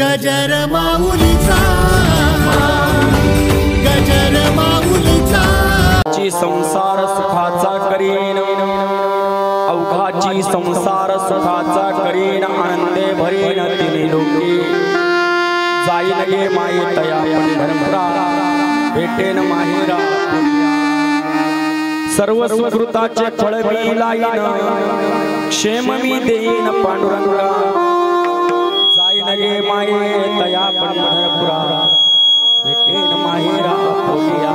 गजर माऊलीचा गजर माऊलीचा ची संसार सुखाचा करीन अवघाची संसार सुखाचा करीन आनंदे भरीन तिने लोके जाईन गे माये तया पंढरपुरा भेटेन माहेरा सर्व सुकृताचे फळ मी लाईन क्षेम मी देईन पांडुरंगा जाईन गे माये तया पंढरपुरा भेटेन माहेरा पोलिया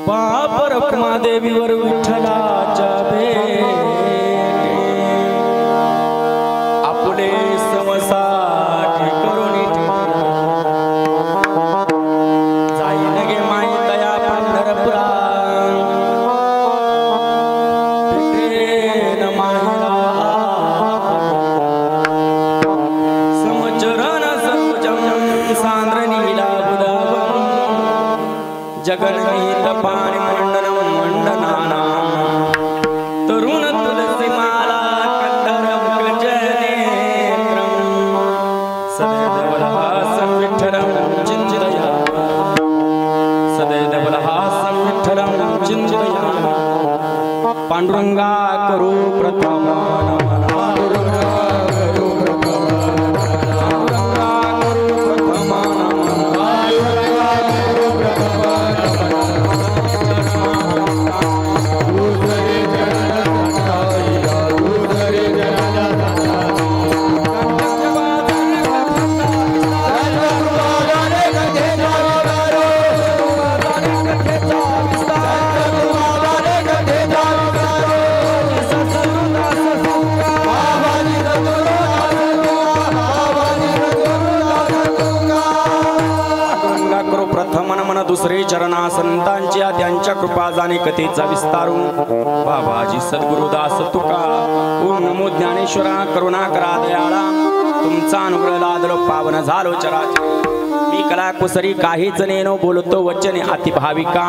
पाप रखमा देवीवर विठ्ठलाच्या भेटे आपले समसाठी करून जाईन गे माई तया पंढरपुरा भेटेन माहेरा समचरण समुजम सांद्रनीला बुधावम जगन्मीत पाणी मंडनम मंडनाना तरुण तुलसी माला कंदरम गजनेत्रम सदैवलहासं विठ्ठलं चिंतया सदैवलहासं विठ्ठलं चिंतया पांडुरंगा करू प्रथम नमन पांडुरंगा करू प्रथम पांडुरंगा करू प्रथम नमन पांडुरंगा करू प्रथम दुसरे चरणा संतांची त्यांच्या कृपा जाणे कथेचा विस्तारू बाबाजी सद्गुरुदास तुका ओम नमो ज्ञानेश्वरा करुणा करा दयाळा तुमचा अनुग्रह लादलो पावन झालो चराचर मी कला कुसरी काहीच नेनो बोलतो वचने अतिभाविका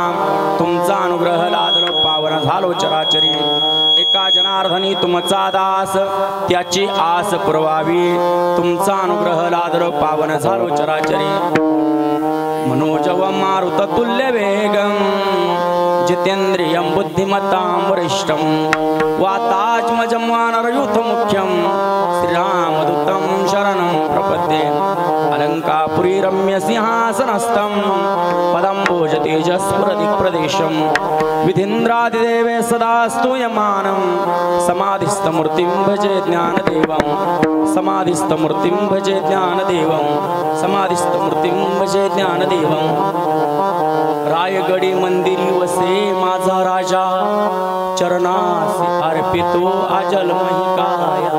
तुमचा अनुग्रह लादलो पावन झालो चराचरी एका जनार्दनी तुमचा दास त्याची आस पुरवावी तुमचा अनुग्रह लादलो पावन झालो चराचरी मनोजव मारुत तुल्य वेगम जितेंद्रियं बुद्धिमतां वरिष्ठं वातात्मजं वानरयूथ मुख्यं श्रीरामदूतं शरणं प्रपद्ये अलंकापुरी रम्य सिंहासनस्थं पदंबोज तेजस्फुरति प्रदेशं विधीन्द्रादिदेवे सदा स्तूयमानं समाधिस्थमूर्तिं भजे ज्ञानदेवं समाधिस्थमूर्तिं भजे ज्ञानदेवं समाधिस्थमूर्तिं भजे ज्ञानदेवं रायगडी मंदिरी वसे माझा राजा चरणासी अर्पितो अजल महिकाया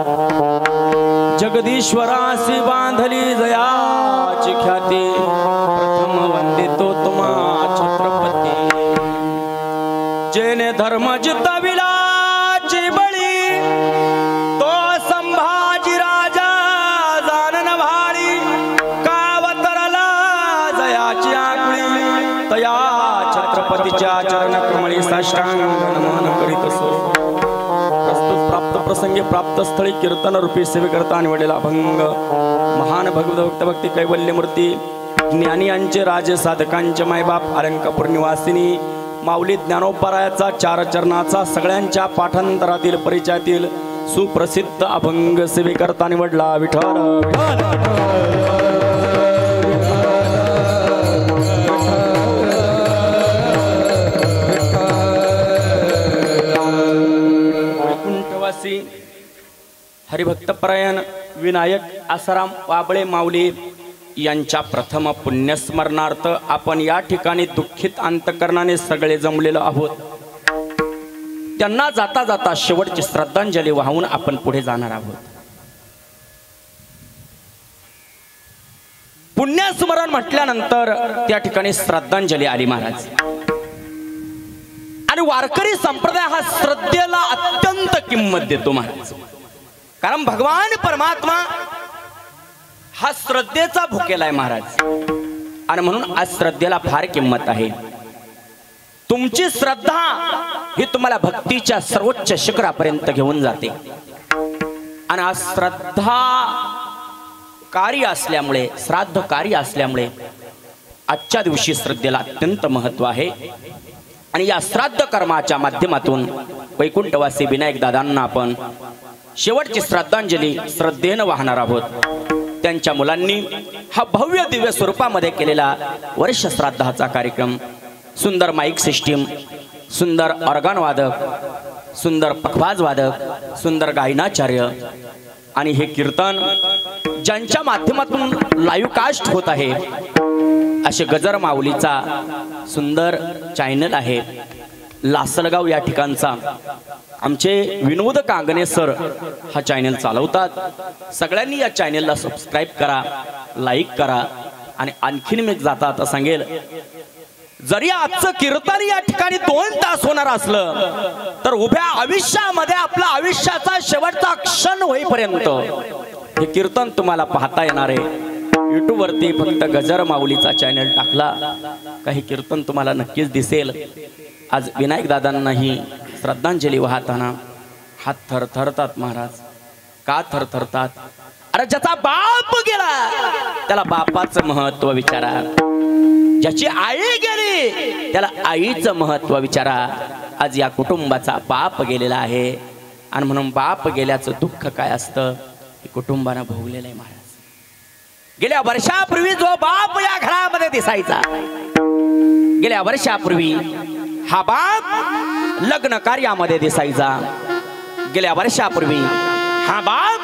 जगदीश्वरासी बांधली जयाची ख्याती प्रथम वंदितो तुम्हा छत्रपती जेने धर्म जितविलाची बळी तो संभाजी राजा जानन भाळी कावतरला जयाची आकळी तया छत्रपतीच्या चरण कमळी साष्टांग नमन करीत असो प्रस्तुत प्राप्त प्रसंगी प्राप्त स्थळी कीर्तन रूपी सेवे करता निवडलेला अभंग महान भगवत भक्ती कैवल्य मूर्ती ज्ञानी यांचे राजे साधकांचे मायबाप अलंकापूर निवासिनी माऊली ज्ञानोपरायाचा चार चरणाचा सगळ्यांच्या पाठांतरातील परिचयातील सुप्रसिद्ध अभंग सेवे करता निवडला विठ्ठल वैकुंठवासी हरिभक्तपरायण विनायक आसाराम वाबळे माऊली यांच्या प्रथम पुण्यस्मरणार्थ आपण या ठिकाणी दुःखित अंतकरणाने सगळे जमलेलो आहोत त्यांना जाता जाता शेवटची श्रद्धांजली वाहून आपण पुढे जाणार आहोत पुण्यस्मरण म्हटल्यानंतर त्या ठिकाणी श्रद्धांजली आली महाराज आणि वारकरी संप्रदाय हा श्रद्धेला अत्यंत किंमत देतो महाराज कारण भगवान परमात्मा हा श्रद्धेचा भुकेला आहे महाराज आणि म्हणून आज श्रद्धेला फार किंमत आहे तुमची श्रद्धा ही तुम्हाला भक्तीच्या सर्वोच्च शिखरापर्यंत घेऊन जाते आणि आज श्रद्धा कार्य असल्यामुळे, श्राद्ध कार्य असल्यामुळे आजच्या दिवशी श्रद्धेला अत्यंत महत्त्व आहे. आणि या श्राद्ध कर्माच्या माध्यमातून वैकुंठवासी विनायक दादांना आपण शेवटची श्रद्धांजली श्रद्धेनं वाहणार आहोत. त्यांच्या मुलांनी हा भव्य दिव्य स्वरूपामध्ये केलेला वर्ष श्राद्धाचा कार्यक्रम, सुंदर माईक सिस्टीम, सुंदर ऑर्गन वादक, सुंदर पखवाज वादक, सुंदर गायनाचार्य आणि हे कीर्तन ज्यांच्या माध्यमातून लाईव्ह कास्ट होत आहे असे गजर माऊलीचा सुंदर चॅनल आहे. लासलगाव या ठिकाणचा आमचे विनोद कांगणे सर हा चॅनल चालवतात. सगळ्यांनी या चॅनलला सबस्क्राईब करा, लाईक करा. आणि आणखीन मी जाता आता सांगेल, जरी आजचं कीर्तन या ठिकाणी 2 तास होणार असलं तर उभ्या आयुष्यामध्ये आपला आयुष्याचा शेवटचा क्षण होईपर्यंत हे कीर्तन तुम्हाला पाहता येणार आहे. यूट्यूब वरती फक्त गजर माऊलीचा चॅनल टाकला काही कीर्तन तुम्हाला नक्कीच दिसेल. आज विनायक दादांनाही श्रद्धांजली वाहताना हात थरथरतात. महाराज का थरथरतात? अरे ज्याचा बाप गेला त्याला बापाचं महत्व विचारा, ज्याची आई गेली त्याला आईचं महत्व विचारा. आज या कुटुंबाचा बाप गेलेला आहे आणि म्हणून बाप गेल्याचं दुःख काय असतं हे कुटुंबानं भोगलेलं आहे. महाराज गेल्या वर्षापूर्वी जो बाप या घरामध्ये दिसायचा, गेल्या वर्षापूर्वी हा बाप लग्न कार्यामध्ये दिसायचा, गेल्या वर्षापूर्वी हा बाप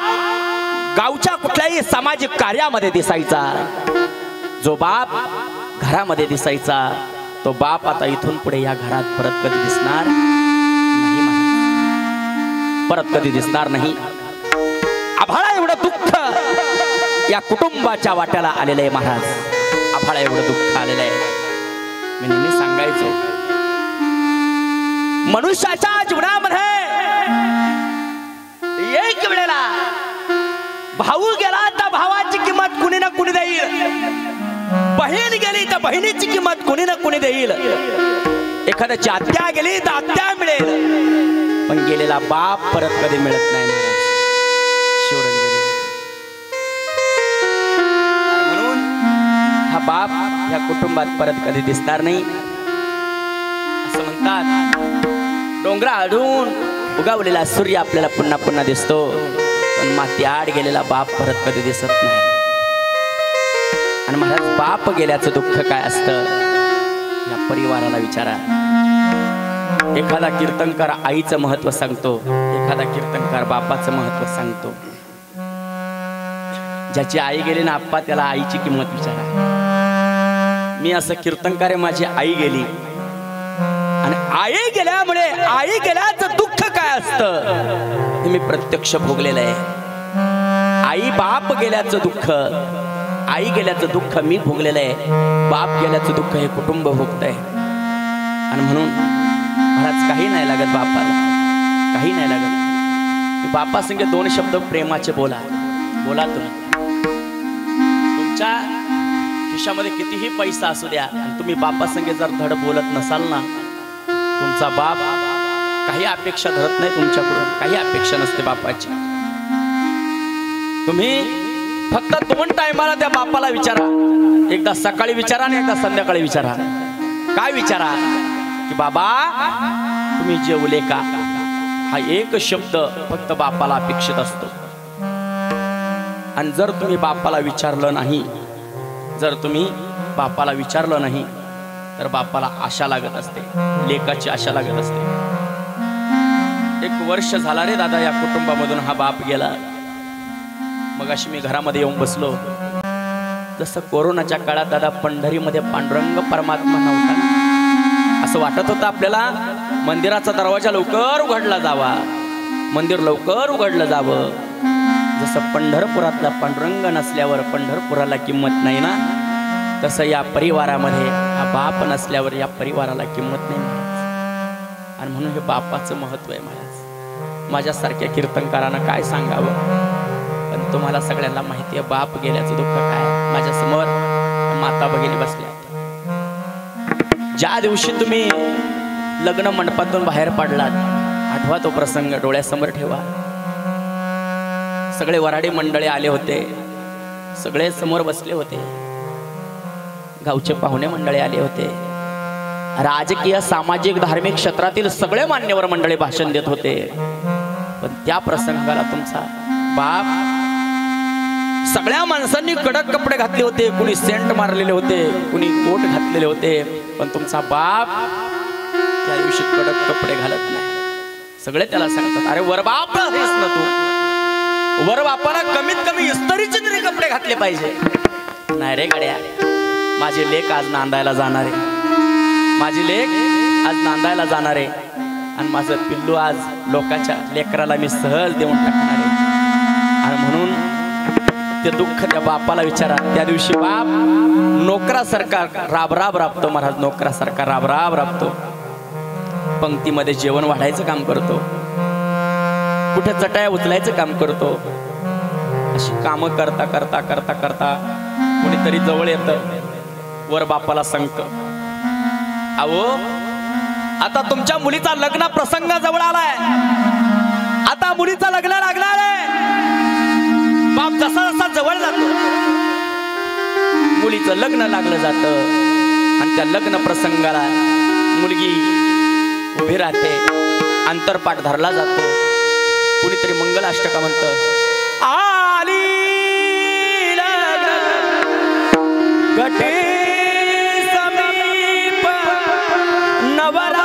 गावच्या कुठल्याही सामाजिक कार्यामध्ये दिसायचा. जो बाप घरामध्ये दिसायचा तो बाप आता इथून पुढे या घरात परत कधी दिसणार नाही. परत कधी दिसणार नाही. आभाळा एवढं दुःख या कुटुंबाच्या वाट्याला आलेलं आहे. महाराज आभाळा एवढं दुःख आलेलं आहे. मी नेहमी सांगायचो, मनुष्याच्या जीवनामध्ये एक वेळेला भाऊ गेला तर भावाची किंमत कुणी ना कुणी देईल, बहीण गेली तर बहिणीची किंमत कुणी ना कुणी देईल, एखाद्याची आत्या गेली तर आत्या मिळेल, पण गेलेला बाप परत कधी मिळत नाही. शिवरंजनी म्हणून हा बाप या कुटुंबात परत कधी दिसणार नाही. असं म्हणतात, डोंगराआडून उगवलेला सूर्य आपल्याला पुन्हा पुन्हा दिसतो, पण माती आड गेलेला बाप परत कधी दिसत नाही. आणि महाराज बाप गेल्याचं दुःख काय असतं या परिवाराला विचारा. एखादा कीर्तनकार आईचं महत्व सांगतो, एखादा कीर्तनकार बापाचं महत्व सांगतो. ज्याची आई गेली ना आप्पा त्याला आईची किंमत विचारा. मी असं कीर्तनकार आहे, माझी आई गेली आणि आई गेल्यामुळे आई गेल्याचं दुःख काय असतं हे मी प्रत्यक्ष भोगलेलं आहे. आई बाप गेल्याचं दुःख, आई गेल्याचं दुःख मी भोगलेलं आहे. बाप गेल्याचं दुःख हे कुटुंब भोगतंय. आणि म्हणून महाराज काही नाही लागत बापाला, काही नाही लागत. बापासंगे 2 शब्द प्रेमाचे बोला. बोला तुम्ही. तुमच्या खिशामध्ये कितीही पैसा असू द्या आणि तुम्ही बापासंगे जर धड बोलत नसाल ना, तुमचा बाप काही अपेक्षा धरत नाही तुमच्याकडून, काही अपेक्षा नसते बापाची. तुम्ही फक्त 2 टायमाला त्या बापाला विचारा, एकदा सकाळी विचारा आणि एकदा संध्याकाळी विचारा. काय विचारा की बाबा तुम्ही जेवले का? हा एक शब्द फक्त बापाला अपेक्षित असतो. आणि जर तुम्ही बापाला विचारलं नाही, जर तुम्ही बापाला विचारलं नाही तर बापाला आशा लागत असते, लेकाची आशा लागत असते. 1 वर्ष झाला रे दादा या कुटुंबामधून हा बाप गेला. मग अशी मी घरामध्ये येऊन बसलो. जसं कोरोनाच्या काळात दादा पंढरीमध्ये पांडुरंग परमात्मा नव्हता, असं वाटत होतं आपल्याला. मंदिराचा दरवाजा लवकर उघडला जावा, मंदिर लवकर उघडलं जावं. जसं पंढरपुरातला पांडुरंग नसल्यावर पंढरपुराला किंमत नाही ना, तसं या परिवारामध्ये हा बाप नसल्यावर या परिवाराला किंमत नाही महाराज. आणि म्हणून हे बापाचं महत्व आहे महाराज. माझ्यासारख्या कीर्तनकारांना काय सांगावं, पण तुम्हाला सगळ्यांना माहिती आहे बाप गेल्याचं दुःख काय. माझ्या समोर माता भगिनी बसल्या. ज्या दिवशी तुम्ही लग्न मंडपातून बाहेर पडलात, आठवा तो प्रसंग डोळ्यासमोर ठेवा. सगळे वराडी मंडळी आले होते, सगळे समोर बसले होते, गावचे पाहुणे मंडळी आले होते, राजकीय सामाजिक धार्मिक क्षेत्रातील सगळे मान्यवर मंडळी भाषण देत होते. पण त्या प्रसंगाला तुमचा बाप, सगळ्या माणसांनी कडक कपडे घातले होते, कुणी सेंट मारलेले होते, कुणी कोट घातलेले होते, पण तुमचा बाप त्या दिवशी कडक कपडे घालत नाही. सगळे त्याला सांगतात, अरे वर बाप आहेस ना तू, वर बापाला कमीत कमी इस्त्रीचे तरी कपडे घातले पाहिजे. नाही रे गाड्या, माझी लेक आज नांदायला जाणार आहे, माझी लेक आज नांदायला जाणार आहे, आणि माझं पिल्लू आज लोकांच्या लेकराला मी सहज देऊन टाकणार आहे. आणि म्हणून ते दुःख त्या बापाला विचारा. त्या दिवशी बाप नोकरासारखा राबराब राबतो महाराज, नोकरासारखा राबराब राबतो. पंक्तीमध्ये जेवण वाढायचं काम करतो, कुठे चटाया उचलायचं काम करतो. अशी कामं करता करता करता करता कोणीतरी जवळ येतं, वर बापाला सांगतं, अहो आता तुमच्या मुलीचा लग्न प्रसंग जवळ आलाय, आता मुलीचं लग्न लागणार आहे. बाप जसा जसा जवळ जातो, मुलीचं लग्न लागलं जातं, आणि त्या लग्न प्रसंगाला मुलगी उभी राहते, अंतरपाठ धरला जातो. कुणीतरी मंगलाष्टका म्हणतं, आली गटे समीप नवरा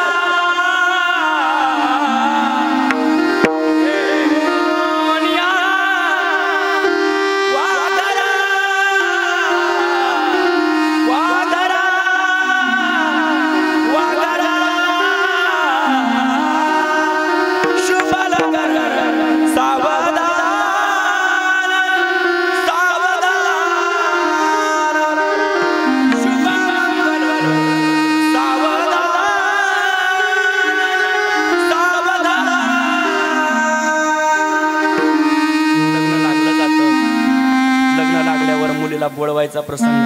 बोलवायचा प्रसंग होतो.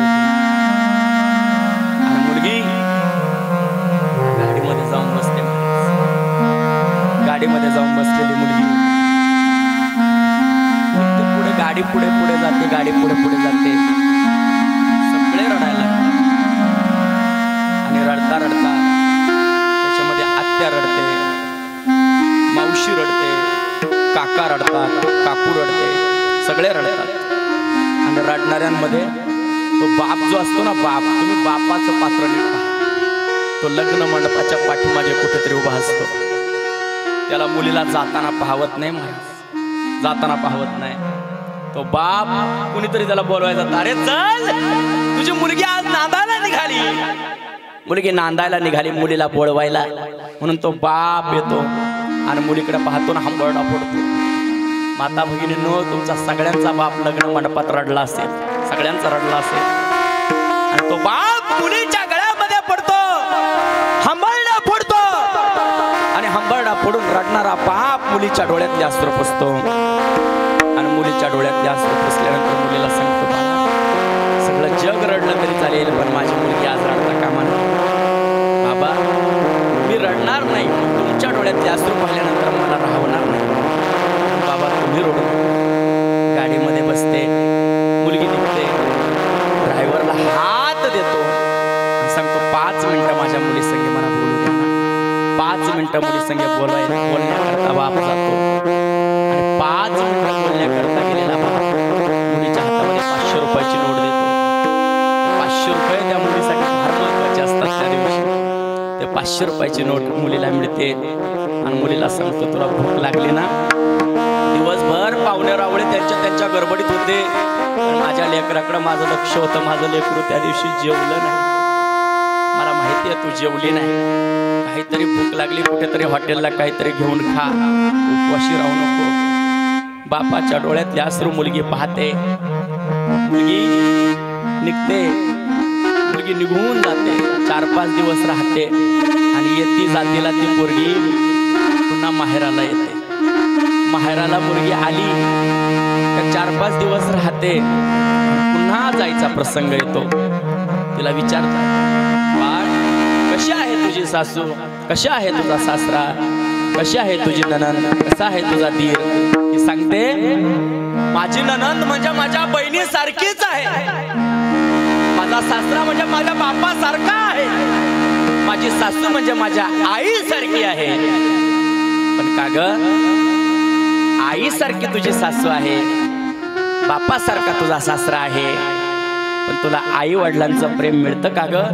आणि मुलगी गाडीमध्ये जाऊन बसते, गाडीमध्ये जाऊन बसलेली मुलगी पुढे गाडी पुढे पुढे जाते, गाडी पुढे पुढे जाते. सगळे रडायला लागतात, आणि रडता रडता त्याच्यामध्ये आत्या रडते, मावशी रडते, काका रडतात, काकू रडते, सगळे रडतात. आणि रडणाऱ्यांमध्ये तो बाप जो असतो ना, बाप, तुम्ही बापाचं पात्र नीट पहा. तो लग्न मंडपाच्या पाठीमागे कुठेतरी उभा असतो. त्याला मुलीला जाताना पाहवत नाही, महाराज जाताना पाहवत नाही. तो बाप कुणीतरी त्याला बोलवायचा, अरे चल तुझी मुलगी आज नांदायला निघाली, मुलगी नांदायला निघाली, मुलीला बोलवायला. म्हणून तो बाप येतो आणि मुलीकडे पाहतो ना, हंबरडा फोडतो. माता भगिनींनो, तुमचा सगळ्यांचा बाप लग्न मंडपात रडला असेल, सगळ्यांचा रडला असेल, आणि तो बाप मुलीच्या गळ्यामध्ये पडतो, हंबरडा फोडतो, आणि हंबरडा फोडून रडणारा बाप मुलीच्या डोळ्यातले अश्रू पुसतो. आणि मुलीच्या डोळ्यातले अश्रू पुसल्यानंतर मुलीला सांगतो, सगळं जग रडलं तरी चालेल, पण माझी मुलगी आज रडता कामा नये. बाबा मी रडणार नाही, तुमच्या डोळ्यातले अश्रू पाहिल्यानंतर मला राहणार नाही. बाबा तुम्ही रडू. गाडीमध्ये बसते, मुलगी निघते, ड्रायव्हरला हात देतो आणि सांगतो, 5 मिनिटं माझ्या मुलीसंगे मला बोलू द्या. 5 मिनिटं मुलीसंगे बोलण्याकरता बाप जातो. आणि 5 मिनिटं बोलण्याकरता गेलेला बाप मुलीच्या हातामध्ये 500 रुपयाची नोट देतो. 500 रुपये त्या मुलीसाठी फार महत्वाचे असतात. त्या दिवशी ते 500 रुपयाची नोट मुलीला मिळते आणि मुलीला सांगतो, तुला भूक लागली ना. दिवसभर पाहुणे रावळे त्यांच्या गडबडीत होते, माझ्या लेकराकडे माझं लक्ष होतं. माझं लेकरू त्या दिवशी जेवलं नाही. मला माहिती आहे तू जेवली नाही, काहीतरी भूक लागली, कुठेतरी हॉटेलला काहीतरी घेऊन खा, उपवाशी राहू नको. बापाच्या डोळ्यातले अश्रू मुलगी पाहते, मुलगी निघते, मुलगी निघून जाते. 4-5 दिवस राहते आणि येती जातीला ती पोरगी पुन्हा माहेराला येते. माहेराला मुलगी आली तर 4-5 दिवस राहते, पुन्हा जायचा प्रसंग येतो. तिला विचारतात, बाळ कशी आहे तुझी सासू, कशी आहे तुझा सासरा. कशी आहे तुझी ननंद, कसा आहे तुझा दीर? ती सांगते माझी ननंद म्हणजे माझ्या बहिणीसारखीच आहे, माझा सासरा म्हणजे माझ्या बापासारखा आहे, माझी सासू म्हणजे माझ्या आईसारखी आहे. पण का ग, आईसारखी तुझी सासू आहे, बापासारखा तुझा सासरा आहे, पण तुला आई वडिलांचं प्रेम मिळतं का ग?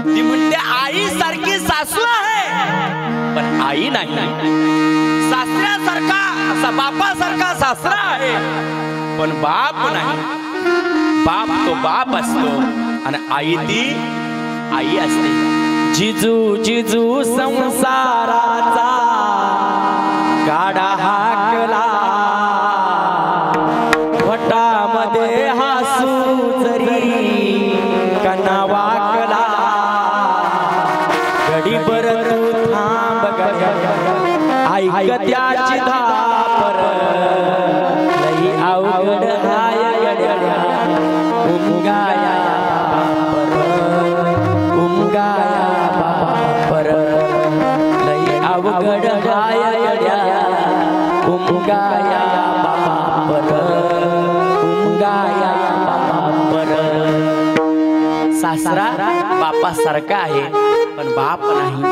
ती म्हणते आईसारखी सासू आहे पण आई नाही, सासऱ्यासारखा असा बापासारखा सासरा आहे पण बाप नाही. बाप तो बाप असतो आणि आई ती आई असते. जिजू जिजू संसाराचा गाडा हाकला, वटामध्ये हसू जरी कना वाकला, गडीभर तू थांब ऐक त्याची धापर, लई अवघड हाय गड्या उमगाया बापर, लई अवघड हाय गड्या उमगाया बापर, उमगाया बापर. सासरा बापासारखा आहे पण बाप नाही,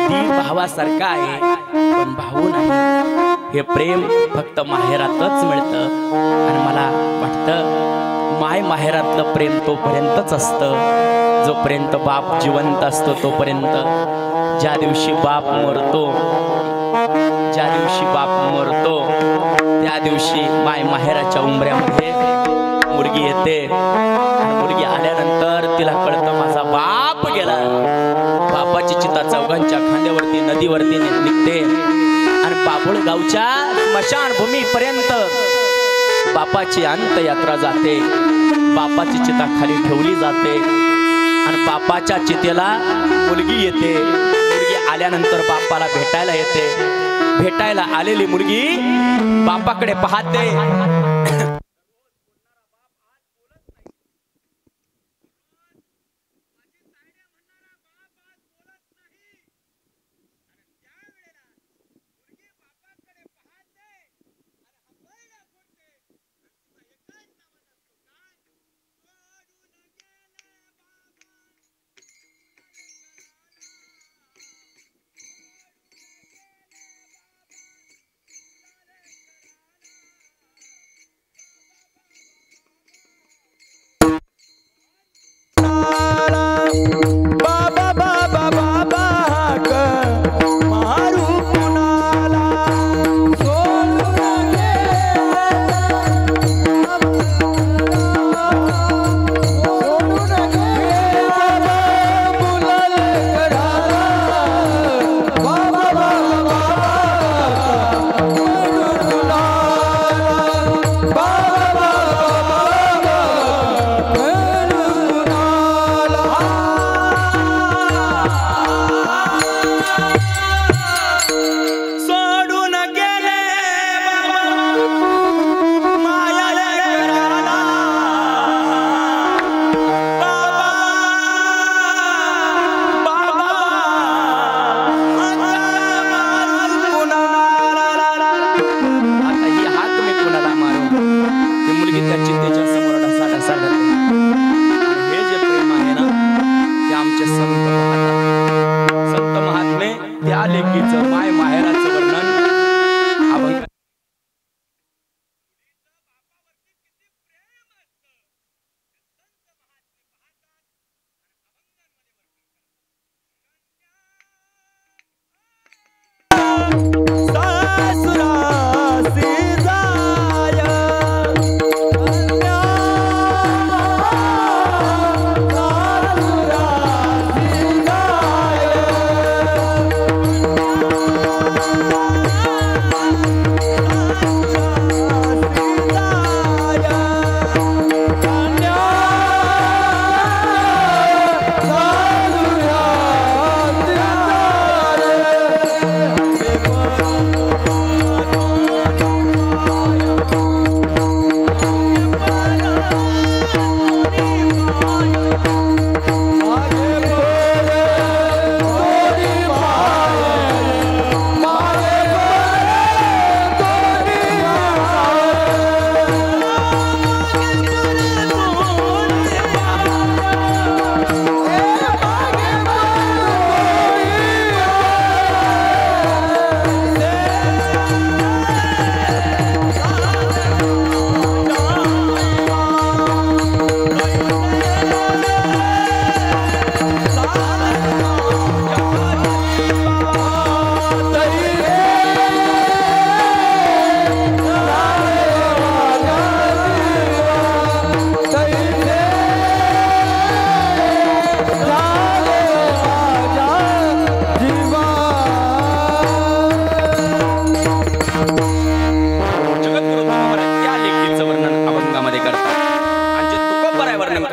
दीर भावासारखा आहे पण भाऊ नाही. हे प्रेम फक्त माहेरातच मिळतं आणि मला वाटतं माय माहेरातलं प्रेम तोपर्यंतच असतं जोपर्यंत बाप जिवंत असतो तोपर्यंत. ज्या दिवशी बाप मरतो, ज्या दिवशी बाप मरतो त्या दिवशी माय माहेराच्या उंबऱ्यामध्ये मुलगी येते आणि मुलगी आल्यानंतर तिला कळतं माझा बाप गेला. बापाची चिता चौघांच्या खांद्यावरती नदीवरती निघते आणि बाभुळगावच्या स्मशानभूमीपर्यंत बापाची अंत्ययात्रा जाते. बापाची चिता खाली ठेवली जाते आणि बापाच्या चितेला मुलगी येते. मुलगी आल्यानंतर बापाला भेटायला येते. भेटायला आलेली मुलगी बापाकडे पाहते.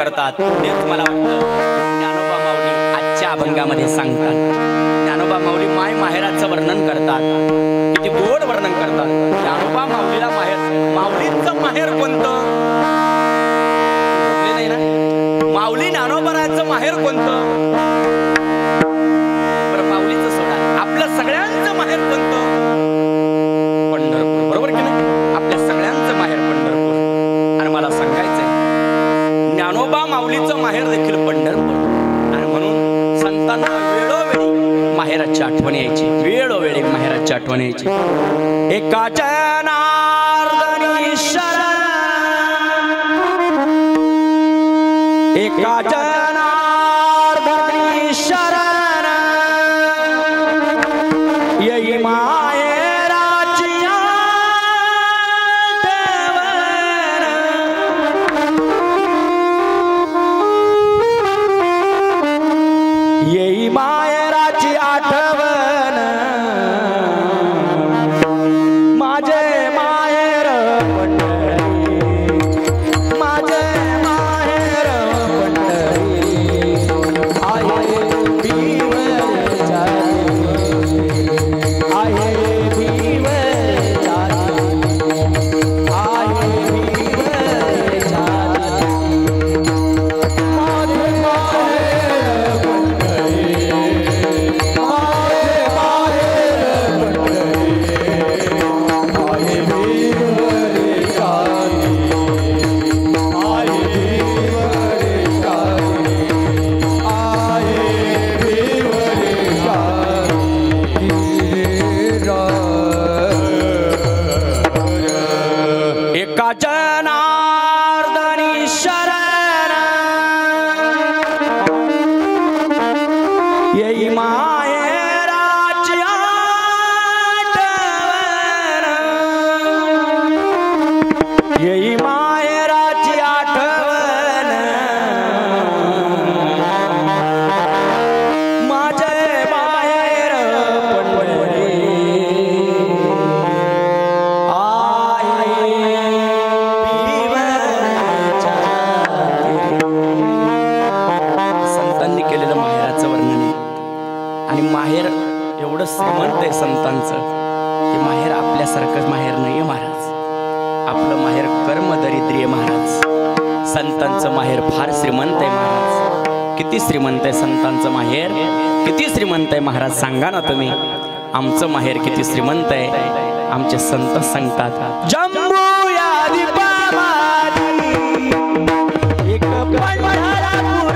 करतात. तेच मला वाटतं ज्ञानोबा माऊली आजच्या अभंगामध्ये सांगतात. ज्ञानोबा माऊली माय माहेराचं वर्णन करतात. किती गोड वर्णन करतात. ज्ञानोबा माऊलीला माऊलीचं माहेर कोणतं नाही ना. माऊली ज्ञानोबाचं माहेर कोणतं. बरं माऊलीचं सोडा, आपलं सगळ्यांचं माहेर कोणतं. पंढरपूर. बरोबर की नाही. आपल्या सगळ्यांचं माहेर पंढरपूर. आणि मला सांगायचंय ज्ञानोबा माऊलीचं माहेर देखील पंढरपूर. आणि म्हणून संतांना वेळोवेळी माहेराची आठवण यायची. वेळोवेळी माहेराची आठवण यायची. एकाच्या नारदनी शरण, एकाच्या नारदनी शरण, येई माहेराची आठवण, येई माहेराची आठवण, माझे माहेर पंढरी, माझे माहेर पंढरी, आहे भीवर जाती, आहे भीवर जाती, आहे भीवर जाती, माझे माहेर पंढरी, माझे माहेर जनार्दनी शरण, येई माहेराची आठवण, येई माहेराची आठवण, माझे माहेर पंढरी, माहेर एवढं श्रीमंत आहे संतांचं की माहेर आपल्यासारखं माहेर नाही महाराज. आपलं माहेर कर्मदरिद्री महाराज. संतांचं माहेर फार श्रीमंत आहे महाराज. किती श्रीमंत आहे संतांचं माहेर, किती श्रीमंत आहे महाराज सांगा ना तुम्ही. आमचं माहेर किती श्रीमंत आहे. आमचे संत सांगतात जम्बू यादी बाबाजी एक पंढरपूर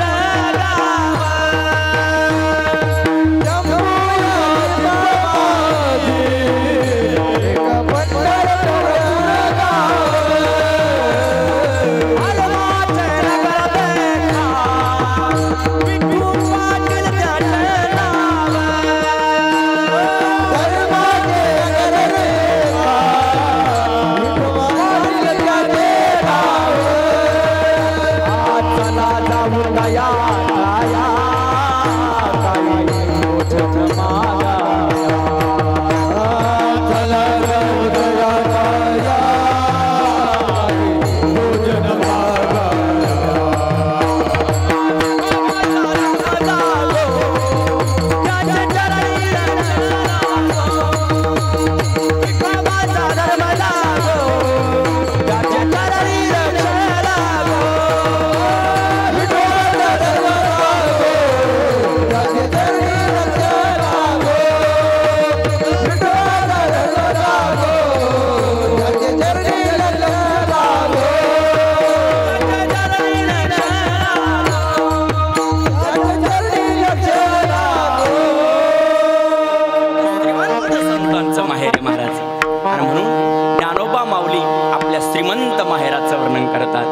श्रीमंत माहेराचं वर्णन करतात.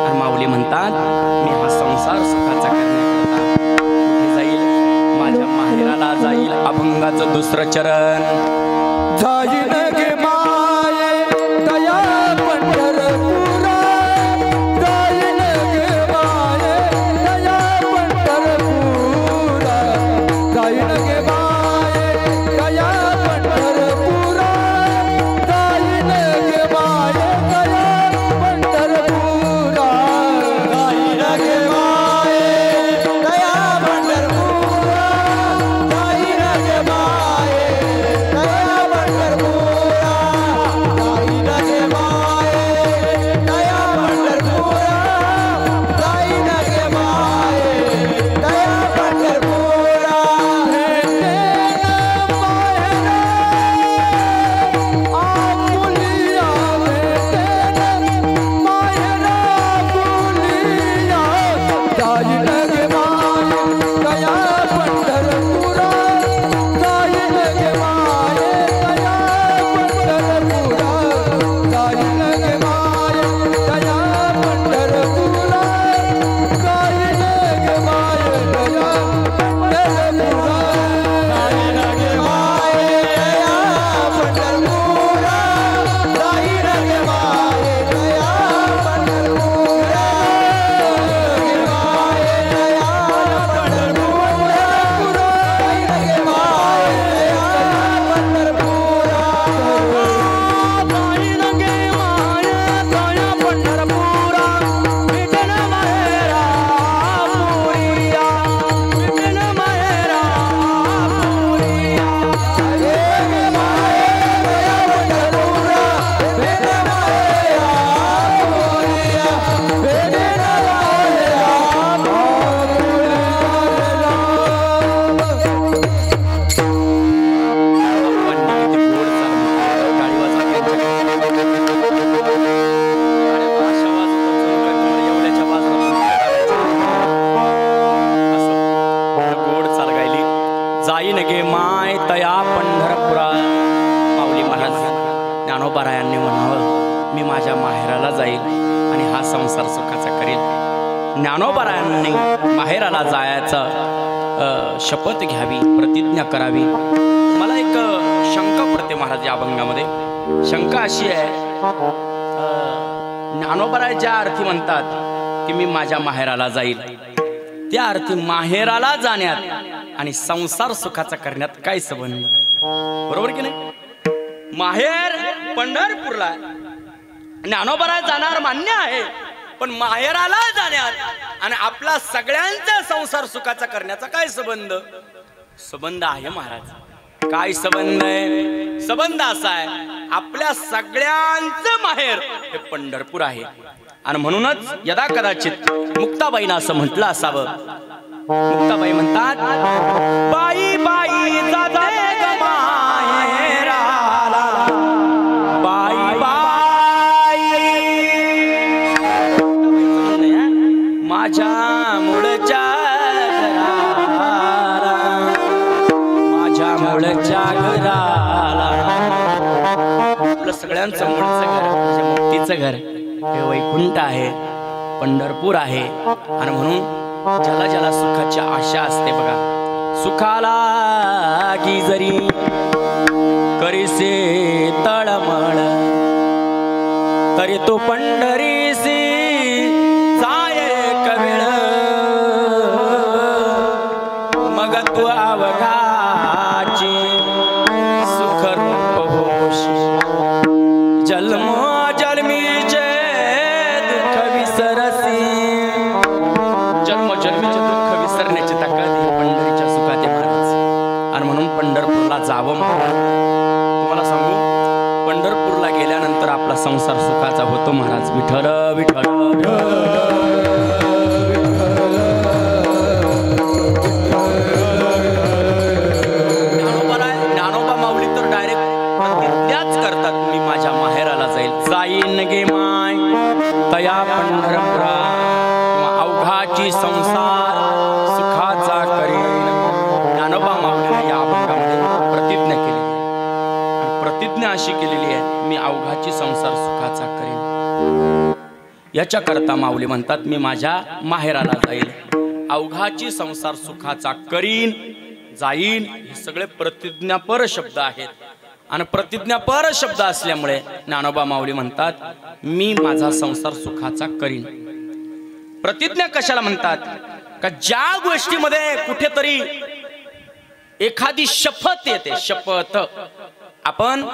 आणि माऊली म्हणतात मी हा संसार सुखाचा करण्याकरता कुठे जाईल, माझ्या माहेराला जाईल. अभंगाचं दुसरं चरण जाईन गे माये दया पंढरपूर, जाईन गे माये दया पंढरपूर, जाईन गे माये दया पंढरपूर, जाईन गे माये दया पंढरपूर, जाईन गे ज्ञानोबारायांनी म्हणावं मी माझ्या माहेराला जाईल आणि हा संसार सुखाचा करेल. ज्ञानोबारायांनी माहेराला जायचं शपथ घ्यावी, प्रतिज्ञा करावी. मला एक शंका पडते महाराज या अभंगामध्ये. शंका अशी आहे, ज्ञानोबाराय ज्या अर्थी म्हणतात की मी माझ्या माहेराला जाईल, त्या अर्थी माहेराला जाण्यात आणि संसार सुखाचा करण्यात काय संबंध? बरोबर की नाही? माहेर पंढरपूरला, ज्ञानोबाराय जाणार मान्य आहे, पण माहेराला जाण्यात आणि आपला सगळ्यांचा संसार सुखाचा करण्याचा काय संबंध? संबंध आहे महाराज. काय संबंध आहे? संबंध असा आहे, आपल्या सगळ्यांचं माहेर हे पंढरपूर आहे. आणि म्हणूनच यदा कदाचित मुक्ताबाईनं असं म्हटलं असावं. मुक्ताबाई म्हणतात, बाई बाई जाते ग माहेराला, बाई बाई माझ्या मुळच्या घराला, माझ्या मुळच्या घराला. आपलं सगळ्यांचं मूळचं घर, माझ्या मुक्तीचं घर हे वैकुंठ आहे, पंढरपूर आहे. आणि म्हणून ज्याला ज्याला सुखाची आशा असते बघा, सुखाला की जरी करीसे तळमळ, तरी तो पंढरीसी जाय कवेळ. मग तू अवघाची सुख रूप होशी, जन्म जन्मीचे दुःख विसरसी. जन्मजन्मीचे दुःख विसरण्याची ताकद ही पंढरीच्या सुखात आहे महाराज. आणि म्हणून पंढरपूरला जावं महाराज. तुम्हाला सांगू, पंढरपूरला गेल्यानंतर आपला संसार सुखाचा होतो महाराज. विठ्ठल विठ्ठल ज्ञानोबा माऊली तर डायरेक्ट प्रतिज्ञाच करतात, मी माझ्या माहेराला जाईन गे माय तया पंढरपुरा, अवघाची संसार सुखाचा करेन. ज्ञानोबा माऊलीने या अभंगामध्ये प्रतिज्ञा केली. प्रतिज्ञा अशी केलेली आहे, मी अवघाची संसार सुखाचा करेन. याच्या करता माऊली म्हणतात, मी माझ्या माहेराला जाईल, अवघाची संसार सुखाचा करीन, जाईन. हे सगळे प्रतिज्ञापर शब्द आहेत. आणि प्रतिज्ञापर शब्द असल्यामुळे ज्ञानोबा माऊली म्हणतात, मी माझा संसार सुखाचा करीन. प्रतिज्ञा कशाला म्हणतात? का ज्या गोष्टीमध्ये कुठेतरी एखादी शपथ येते, शपथ. आपण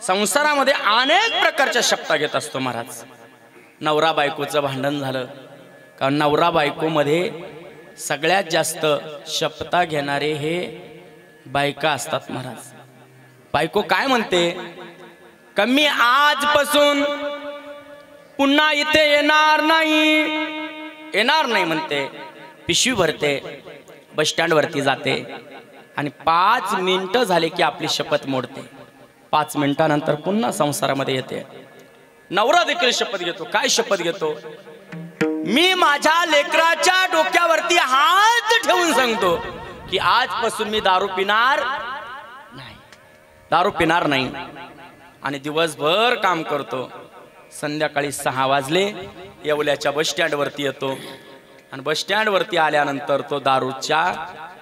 संसारामध्ये अनेक प्रकारच्या शपथा घेत असतो महाराज. नवरा बायकोचं भांडण झालं का नवरा बायकोमध्ये सगळ्यात जास्त शपथा घेणारे हे बायका असतात महाराज. बायको काय म्हणते? का मी आजपासून पुन्हा इथे येणार नाही म्हणते. पिशवी भरते, बस स्टँड वरती जाते आणि 5 मिनिटं झाले की आपली शपथ मोडते. 5 मिनिटानंतर पुन्हा संसारामध्ये येते. नवरा देखील शपथ घेतो. काय शपथ घेतो? मी माझ्या लेकराच्या डोक्यावरती हात ठेवून सांगतो की आजपासून मी दारू पिणार नाही. आणि दिवसभर काम करतो. संध्याकाळी 6 वाजले येवल्याच्या बस स्टँड वरती येतो आणि बस स्टँड वरती आल्यानंतर तो दारूच्या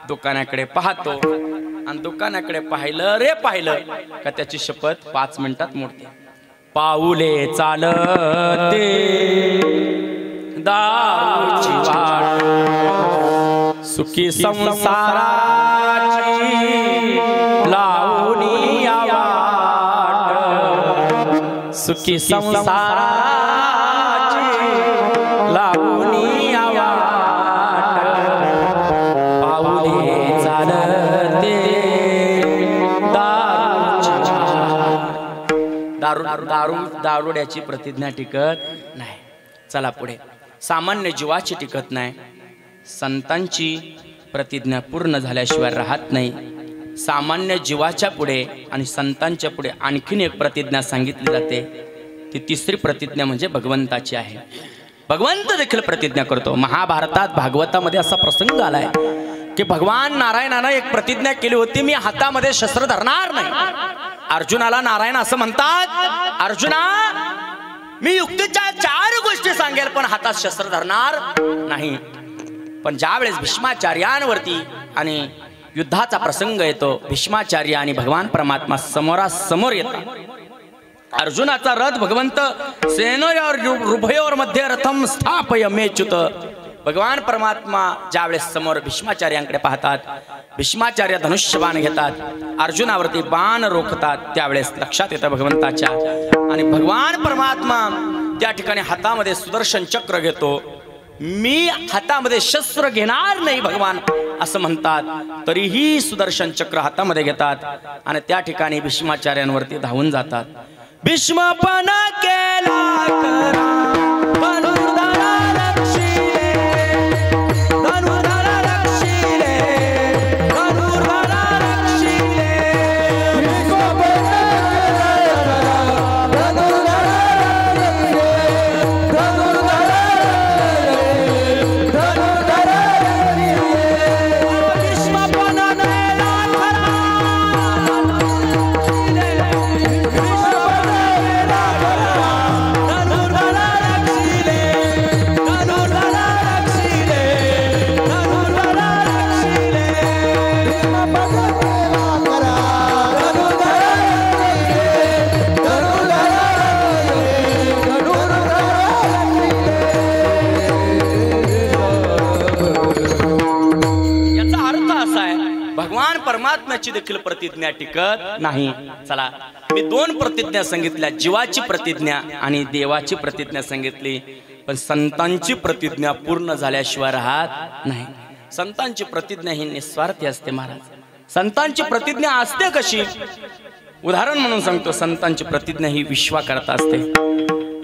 दुकानाकडे पाहतो आणि दुकानाकडे पाहिलं का त्याची शपथ 5 मिनिटात मोडते. पाऊले चालते दारूची वाट, सुखी संसाराची लावणी वाट, सुखी संसाराची लावणी वाट. पाऊले चालते दारुड्याची प्रतिज्ञा टिकत नाही. चला पुढे. सामान्य जीवाची टिकत नाही. संतांची प्रतिज्ञा पूर्ण झाल्याशिवाय राहत नाही. सामान्य जीवाच्या पुढे आणि संतांच्या पुढे आणखीन एक प्रतिज्ञा सांगितली जाते. ती तिसरी प्रतिज्ञा म्हणजे भगवंताची आहे. भगवंत देखील प्रतिज्ञा करतो. महाभारतात भागवतामध्ये असा प्रसंग आलाय की भगवान नारायणानं एक प्रतिज्ञा केली होती, मी हातामध्ये शस्त्र धरणार नाही. अर्जुनाला नारायण असं म्हणतात, अर्जुना मी युक्तीच्या 4 गोष्टी सांगेल पण हातात शस्त्र धरणार नाही. पण ज्यावेळेस भीष्माचार्यांवरती आणि युद्धाचा प्रसंग येतो, भीष्माचार्य आणि भगवान परमात्मा समोरासमोर येतात. अर्जुनाचा रथ भगवंत सेनोर उभयोर मध्ये रथम स्थापय मेच्युत. भगवान परमात्मा ज्यावेळेस समोर भीष्माचार्यांकडे पाहतात, भीष्माचार्य धनुष्यबाण घेतात, अर्जुनावरती बाण रोखतात. त्यावेळेस लक्षात येतं भगवंताच्या, आणि भगवान परमात्मा त्या ठिकाणी हातामध्ये सुदर्शन चक्र घेतो. मी हातामध्ये शस्त्र घेणार नाही भगवान असं म्हणतात, तरीही सुदर्शन चक्र हातामध्ये घेतात आणि त्या ठिकाणी भीष्माचार्यांवरती धावून जातात. भीष्मपण केला करा धनुर्धरा रक्षिले, धनुर्धरा रक्षिले, धनुर्धरा रक्षिले. भीष्मपण केला करा धनुर्धरा रक्षिले, धनुर्धरा रक्षिले, धनुर्धरा रक्षिले. भीष्मपण केला करा भगवान परमात्म्याची देखील प्रतिज्ञा टिकत नाही. चला, मी 2 प्रतिज्ञा सांगितल्या, जीवाची प्रतिज्ञा आणि देवाची प्रतिज्ञा सांगितली. पण संतांची प्रतिज्ञा पूर्ण झाल्याशिवाय राहत नाही. संतांची प्रतिज्ञा ही निस्वार्थी असते महाराज. संतांची प्रतिज्ञा असते कशी? उदाहरण म्हणून सांगतो, संतांची प्रतिज्ञा ही विश्वाकर्ता असते.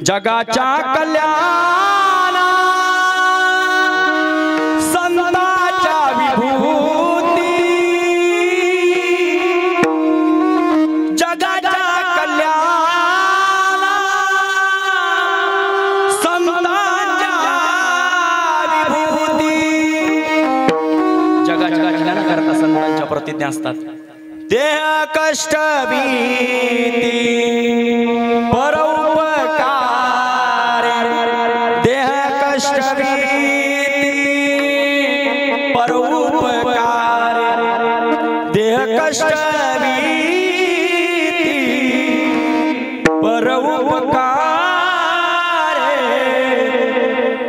जगाच्या कल्याण संतांच्या विभूती, जगाच्या कल्याण संतांच्या विभूती. जगाच्या कल्याणाकरता संतांच्या प्रतिज्ञा असतात. देह कष्ट भीती परोपकार, देह कष्ट भीती परोपकार, देह कष्ट भीती परोपकार.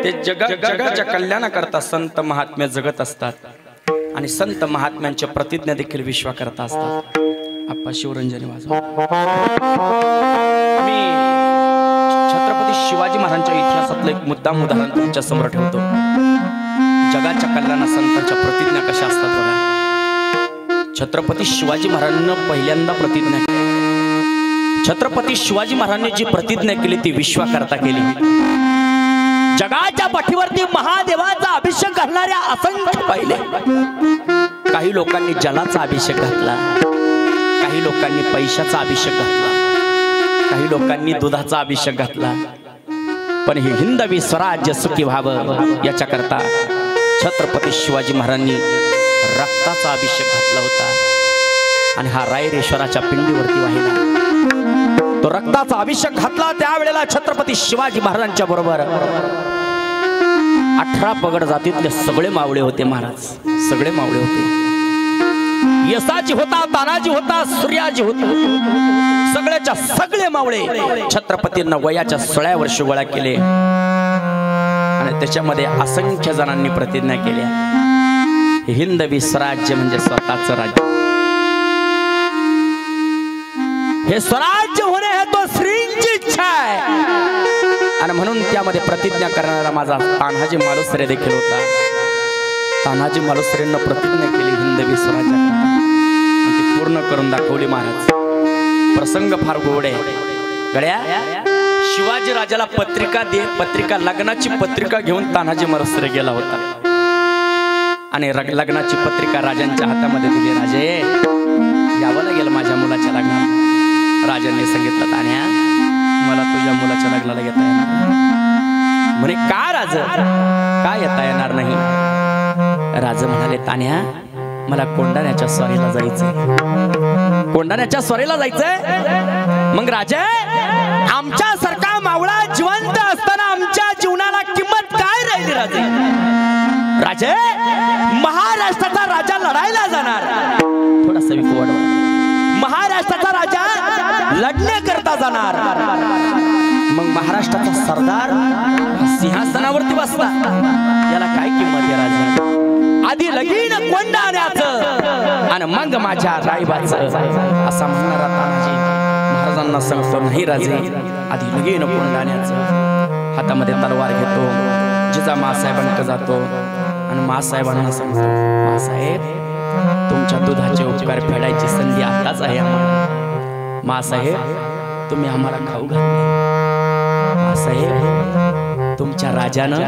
ते जगाच्या कल्याणाकरता संत महात्मे जगत असतात आणि संत महात्म्यांच्या प्रतिज्ञा देखील विश्वाकर्ता असतात. आप्पा शिवरंजनी वाजव. मी छत्रपती शिवाजी महाराजांच्या इतिहासातलं एक मुद्दाम उदाहरण तुमच्या समोर ठेवतो. जगाच्या कल्याणा संतांच्या प्रतिज्ञा कशा असतात बघा. छत्रपती शिवाजी महाराजांना पहिल्यांदा प्रतिज्ञा केली. छत्रपती शिवाजी महाराजांनी जी प्रतिज्ञा केली ती विश्वाकर्ता केली. जगाच्या पाठीवरती महादेवाचा अभिषेक घालणाऱ्या असंख्य पाहिले. काही लोकांनी जलाचा अभिषेक घातला, काही लोकांनी पैशाचा अभिषेक घातला, काही लोकांनी दुधाचा अभिषेक घातला. पण हे हिंदवी स्वराज्य सुखी व्हावं याच्याकरता छत्रपती शिवाजी महाराजांनी रक्ताचा अभिषेक घातला होता आणि हा रायरेश्वराच्या पिंडीवरती वाहिला. तो रक्ताचा अभिषेक घातला त्यावेळेला छत्रपती शिवाजी महाराजांच्या बरोबर 18 पगड जातीतले सगळे मावळे होते महाराज. सगळे मावळे होते. यसाजी होता, तानाजी होता, सूर्याजी होता, सगळ्याच्या सगळे मावळे छत्रपतींना वयाच्या 16 वर्ष गोळा केले आणि त्याच्यामध्ये असंख्य जणांनी प्रतिज्ञा केल्या. हिंदवी स्वराज्य म्हणजे स्वतःचं राज्य. हे स्वराज्य होणे हे तो श्रींची इच्छा आहे. आणि म्हणून त्यामध्ये प्रतिज्ञा करणारा माझा तान्हाजी मालुसरे देखील होता. तान्हाजी मालुसरेंना प्रतिज्ञा केली हिंदवी स्वराज्याकरता आणि ती पूर्ण करून दाखवली महाराज. प्रसंग फार गोड आहे. गड्या शिवाजी राजाला पत्रिका लग्नाची पत्रिका घेऊन तान्हाजी मालुसरे गेला होता आणि लग्नाची पत्रिका राजांच्या हातामध्ये दिली. राजे यावं लागेल माझ्या मुलाच्या लग्नात. राजांनी सांगितलं, तान्या मला तुझ्या मुलाच्या लग्नाला येता येणार म्हणे. का राज, काय येता येणार नाही? राजा म्हणाले, तान्या मला कोंढाण्याच्या स्वारीला जायचंय, कोंढाण्याच्या स्वारीला जायचंय। मग राजा आमच्या सारखा मावळा जिवंत असताना आमच्या जीवनाला किंमत काय राहिली राजे? राजे महाराष्ट्राचा राजा लढायला जाणार, थोडासा विकोड, महाराष्ट्राचा राजा लढणे करता जाणार। मग महाराष्ट्राचा सरदार सिंहासनावरती बसला, याला काय किंमत आहे राजा? आधी लगीन कोंढाण्याचं आणि मग माझ्या रायबाचं, असा म्हणणारा तानाजी महाराजांना सांगतो, नाही राजे आधी लगीन कोंढाण्याचं। हातामध्ये तलवार घेतो, जिजामासाहेबांकडे जातो आणि मासाहेबांना सांगतो, मासाहेब तुमच्या दुधाचे उपकार फेडायची संधी आताच आहे आम्हाला। मासाहेब तुम्ही आम्हाला खाऊ घातले, मासाहेब तुमच्या राजानं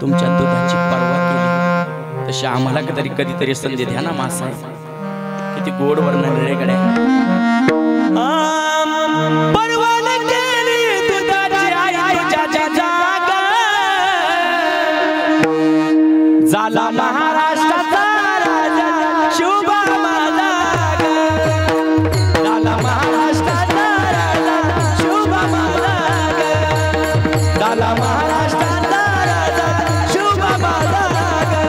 तुमच्या दुधाची पर्वा केली, तशी आम्हाला कधीतरी संधी द्या ना मासाहेब। किती गोड वर्णन रे गड्या। झाला महाराष्ट्राचा राजा शुभा माझा ग, झाला महाराष्ट्राचा राजा शुभा माझा ग, झाला महाराष्ट्राचा राजा शुभा माझा ग,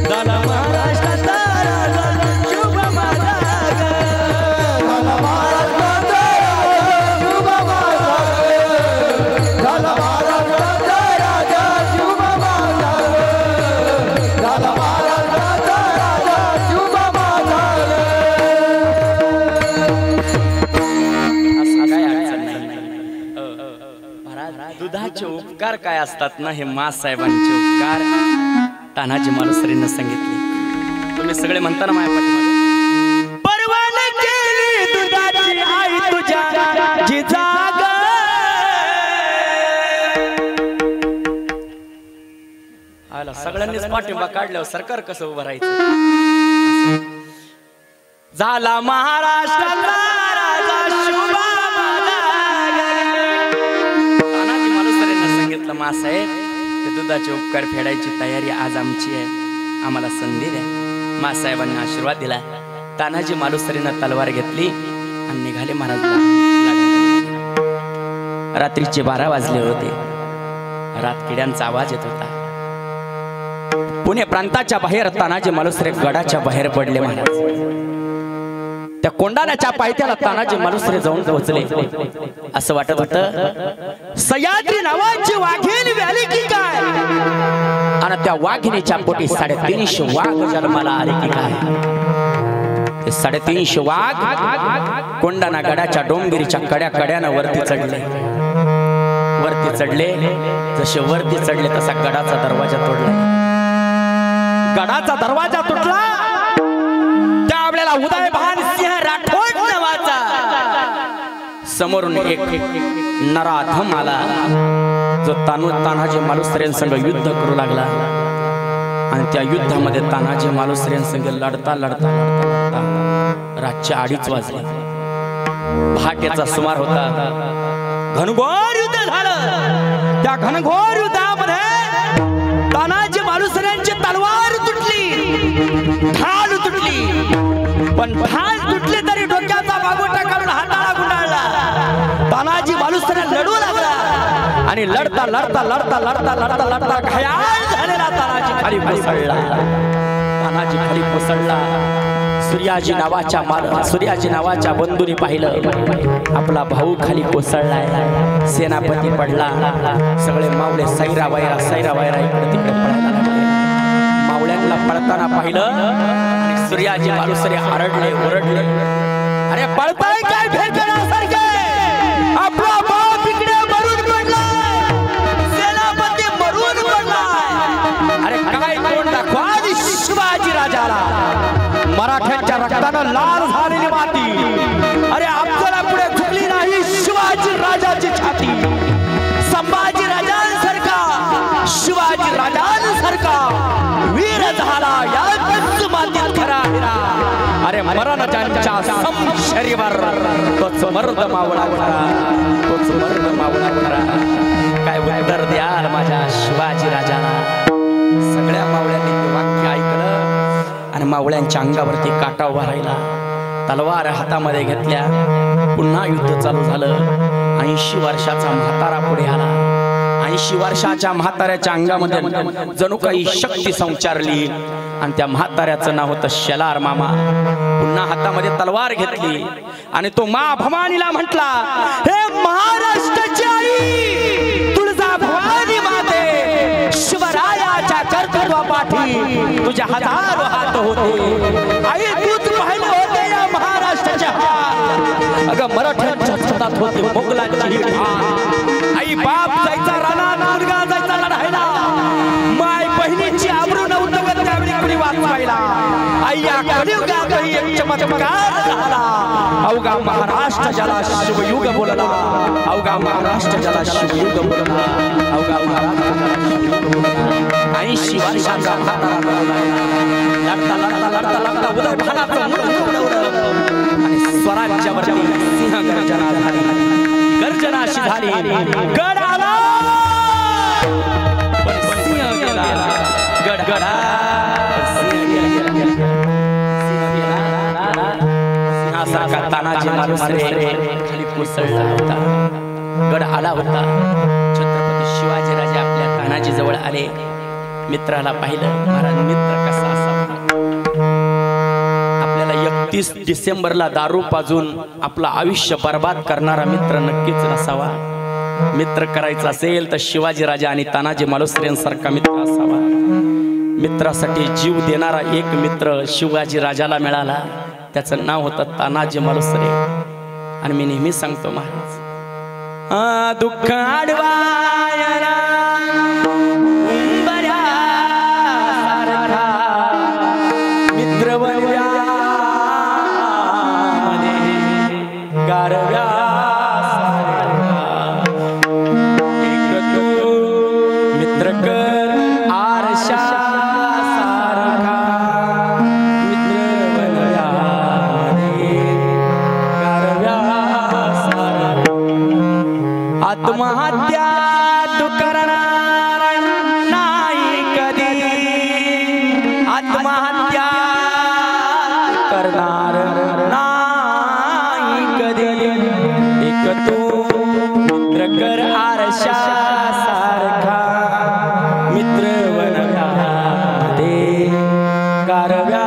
झाला महाराष्ट्राचा राजा शुभा माझा ग, झाला महाराष्ट्राचा राजा शुभा माझा ग, झाला महाराष्ट्राचा राजा शुभा माझा ग। दुधाचे उपकार काय असतात ना, हे मासाहेबांचे उपकार तानाजी मालुसरेंना सांगितले। तुम्ही सगळे म्हणता ना माझ्या पाठीमागे, परवान केली दुधाची आई तुझ्या जिजाग, आला सगळ्यांनीच पाठिंबा काढल्यावर सरकार कसं उभं राहायचं? झाला महाराष्ट्राचा राजा शुभा माझा ग। तानाजी मालुसरेंना सांगितलं, मासाहेब ते दुधाचे उपकार फेडायची तयारी आज आमची आहे, आम्हाला संधी द्या। मासाहेबांना आशीर्वाद दिला। तानाजी मालुसरेंना तलवार घेतली आणि निघाले महाराजला। रात्रीचे 12 वाजले होते, रातकिड्यांचा आवाज येत होता। पुणे प्रांताच्या बाहेर तानाजी मालुसरे गडाच्या बाहेर पडले महाराज। त्या कोंढाण्याच्या पायथ्याला तानाजी मालुसरे जाऊन पोहोचले। असं वाटत होतं सह्याद्री नावाची वाघीण व्याली की काय, आणि त्या वाघिणीच्या पोटी 350 वाघ जन्माला आले की काय। ते 350 वाघ कोंढाणा गडाच्या डोंगरीच्या कड्यानं वरती चढले। वरती चढले, जसे वरती चढले तसा गडाचा दरवाजा तोडला। गडाचा दरवाजा तुटला, त्यावेळेला उदयभान सिंह राठोड नावाचा समोरून एक नराधम आला, जो तानाजी मालुसरेंसंग युद्ध करू लागला। आणि त्या युद्धामध्ये तानाजी मालुसरेंसंग लढता लढता लढता लढता रातच्या 2:30 वाजले। पहाटेचा सुमार होता। घनघोर युद्ध झालं। त्या घनघोर युद्धामध्ये तानाजी मालुसरेंची तलवार तुटली, ढाल तुटली, पण ढाल तुटली तरी डोक्याचा बागोटा काढून हाताला गुंडाळला। तानाजी मालुसरे लढू लागला आणि लढता लढता लढता लढता लढता लढता घायाळ झालेला तानाजी खाली कोसळला। तानाजी खाली कोसळला। सूर्याजी नावाच्या बंधूंनी पाहिलं आपला भाऊ खाली कोसळलाय। सेनापती पडला। सगळे मावळे सैरा वैरा इकडे तिकडे पळायला लागले। मावळ्यांना पळताना पाहिलं। सूर्याजी मालुसरे आरडले ओरडले, अरे पळताय काय भेटण्यासारखे? आपला बाप इकडे मरून पडलाय, सेनापती मरून पडलाय। अरे काय तोंड दाखवा शिवाजी राजाला। मरण ज्यांच्या शरीरावर तोच मर्द मावळा खरा, तोच मर्द मावळा खरा. काय उत्तर द्याल माझ्या शिवाजी राजाला? सगळ्या मावळ्यांनी ते वाक्य ऐकलं आणि मावळ्यांच्या अंगावरती काटा उभा राहिला. तलवार हातामध्ये घेतल्या. पुन्हा युद्ध चालू झालं. 80 वर्षाचा म्हातारा पुढे आला. 80 वर्षाच्या म्हाताऱ्याच्या अंगामध्ये जणू काही शक्ती संचारली आणि त्या म्हाताऱ्याचं नाव होतं शेलार मामा. पुन्हा हातामध्ये तलवार घेतली आणि तो मा भवानीला म्हटला, हे महाराष्ट्राची आई तुळजा भवानी माते, शिवरायाच्या कर्तृत्वापाठी तुझे हजारो हात होते. आई तूच पाहिले होते या महाराष्ट्राच्या हात. अगं मराठ्यांच्या हातात होते मोगलांची ठाण. आई बाप जायचा रानात, मुलगा जायचा लढायला. माय बहिणीची आबरू नव्हतं त्यावेळी कुणी वाचवायला. आई या कलियुगातही एक चमत्कार झाला. अवघा महाराष्ट्र ज्याला शिवयुग बोलला, अवघा महाराष्ट्र ज्याला शिवयुग बोलला, अवघा महाराष्ट्र 80 वर्षाचा म्हातारा लढता लढता लढता लढता उदय भागाचं मुंड उडवलं आणि स्वराज्यावरती सिंह गर्जना झाली. गर्जना अशी झाली, गड आला पण सिंह गेला. गड गडा सिंहासारखा तानाजी मालुसरे खाली कोसळला होता. गड आला होता. छत्रपती शिवाजीराजे आपल्या तानाजी जवळ आले. मित्राला पाहिलं. महाराज मित्र कसा असावा? आपल्याला 31 डिसेंबरला दारू पाजून आपलं आयुष्य बर्बाद करणारा मित्र नक्कीच नसावा. मित्र करायचा असेल तर शिवाजीराजा आणि तानाजी मालुसरेंसारखा मित्र असावा. मित्रासाठी जीव देणारा एक मित्र शिवाजी राजाला मिळाला. त्याचं नाव होतं तानाजी मालुसरे. आणि मी नेहमी सांगतो महाराज, दुःख आडवायला मित्र बनव्या गारव्या एक तू मित्र कर आरशा सारखा. मित्र बनव्या गारव्या सारखा. आत्महत्या तू करणार नाही कधी. आत्महत्या करणार नाही कधी. एक तू मित्र कर आरशा सारखा. मित्र बनव्या मध्ये गारव्या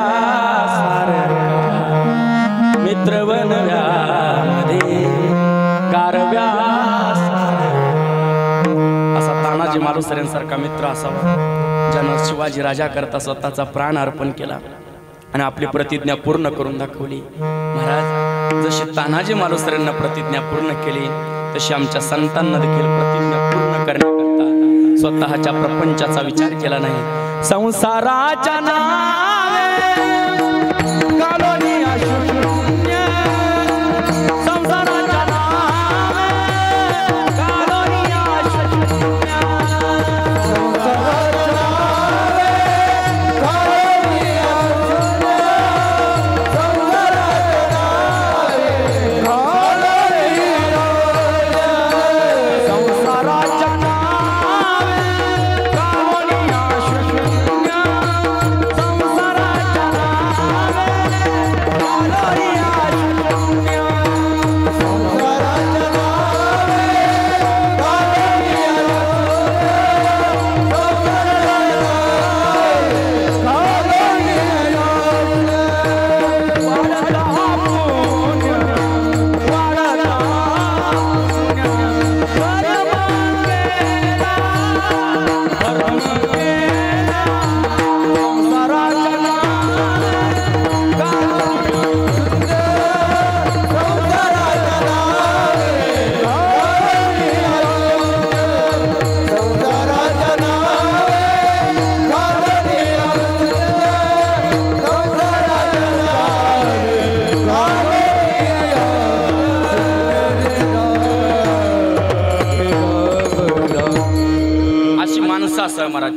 सारखा. मित्र बनव्या मध्ये गारव्या सारखा. असा तानाजी मालुसरेंसारखा मित्र असावा ज्यानं शिवाजी राजा करता स्वतःचा प्राण अर्पण केला आणि आपली प्रतिज्ञा पूर्ण करून दाखवली. महाराज जशी तानाजी मालुसरेंना प्रतिज्ञा पूर्ण केली तशी आमच्या संतांना देखील प्रतिज्ञा पूर्ण करण्याकरता स्वतःच्या प्रपंचाचा विचार केला नाही. संसाराच्या नावे कालोनी अशून्य. संसाराच्या नावे कालोनी अशून्य.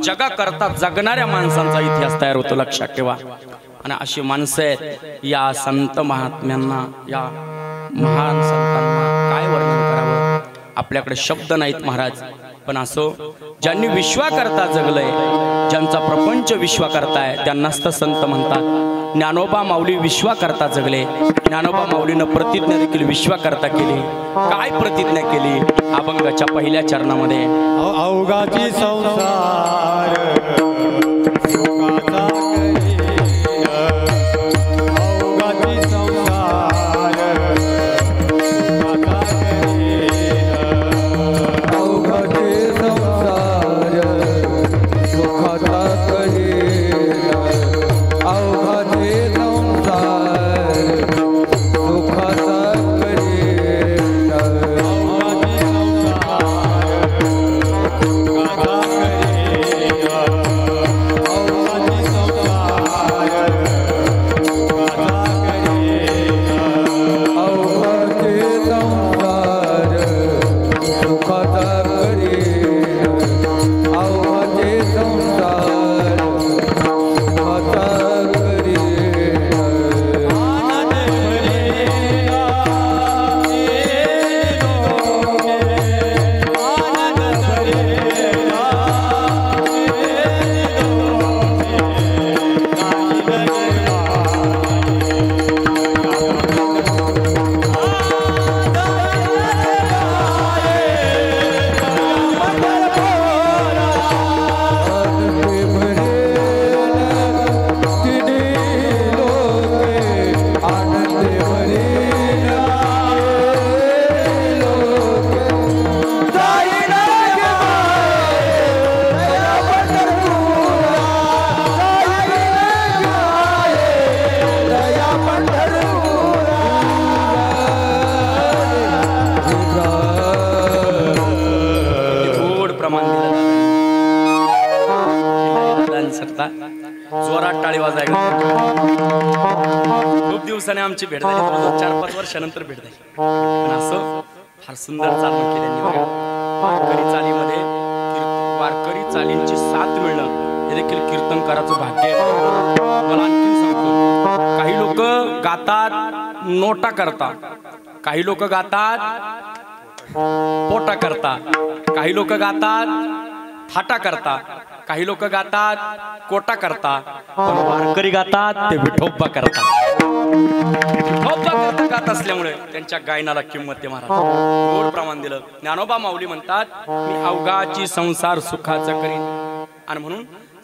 जगा करता जगणाऱ्या माणसांचा इतिहास तयार होतो. लक्षात ठेवा. आणि अशी माणसं आहेत या संत महात्म्यांना, या महान संतांना काय वर्णन करावं, आपल्याकडे शब्द नाहीत महाराज. पण असो, ज्यांनी विश्वाकर्ता जगलंय, ज्यांचा प्रपंच विश्वाकर्ता आहे, त्यांनाच तर संत म्हणतात. ज्ञानोबा माऊली विश्वाकर्ता जगले. ज्ञानोबा माऊलीनं प्रतिज्ञा देखील विश्वाकर्ता केली. काय प्रतिज्ञा केली? अभंगाच्या पहिल्या चरणामध्ये, अवघाची संसार सुखाचा करी, अवघाची संसार सुखाचा करी, अवघाची संसार सुखाचा करी, अवघाची संसार सुखाचा करी, जोरात टाळी वाजायला. खूप दिवसाने आमची भेट झाली, 4-5 वर्षानंतर भेट झाली. पण असं फार सुंदर चालवण केल्याने बघा. वारकरी चालीमध्ये वारकरी चालींची साथ मिळणं हे देखील कीर्तनकाराचं भाग्य आहे. मला आणखीन सांगतो, काही लोक गातात नोटा करतात, काही लोक गातात पोटा करता, काही लोक गातात थाटा करता, काही लोक गातात कोटा करता, पण वारकरी गातात ते विठोबा करतात. विठोबा करता गात असल्यामुळे त्यांच्या गायनाला किंमत आहे महाराज. गोड प्रमाण दिलं. ज्ञानोबा माऊली म्हणतात, मी अवघाची संसार सुखाचा करीन. आणि म्हणून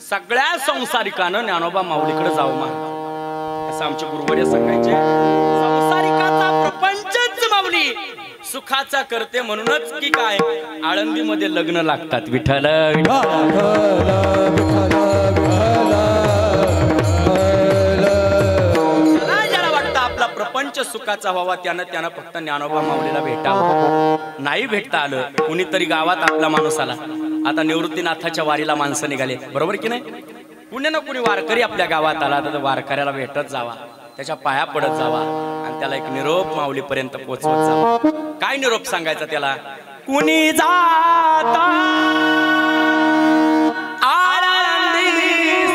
सगळ्या संसारिकानं ज्ञानोबा माऊलीकडे जावं महाराज, असं आमचे गुरुवर्य सांगायचे. संसारिकाचा प्रपंचच माऊली सुखाचा करते. म्हणूनच की काय, आळंदीमध्ये लग्न लागतात. विठ्ठल ज्याला वाटतं आपला प्रपंच सुखाचा व्हावा, त्यानं फक्त ज्ञानोबा माऊलीला भेटावं. नाही भेटता आलं, कुणीतरी गावात आपला माणूस आला. आता निवृत्तीनाथाच्या वारीला माणसं निघाले, बरोबर की नाही? कुणी ना कुणी वारकरी आपल्या गावात आला तर वारकऱ्याला भेटत जावा, त्याच्या पाया पडत जावा आणि त्याला एक निरोप माऊलीपर्यंत पोहोचवत जावा. काय निरोप सांगायचा त्याला? कुणी जाता आळंदीसी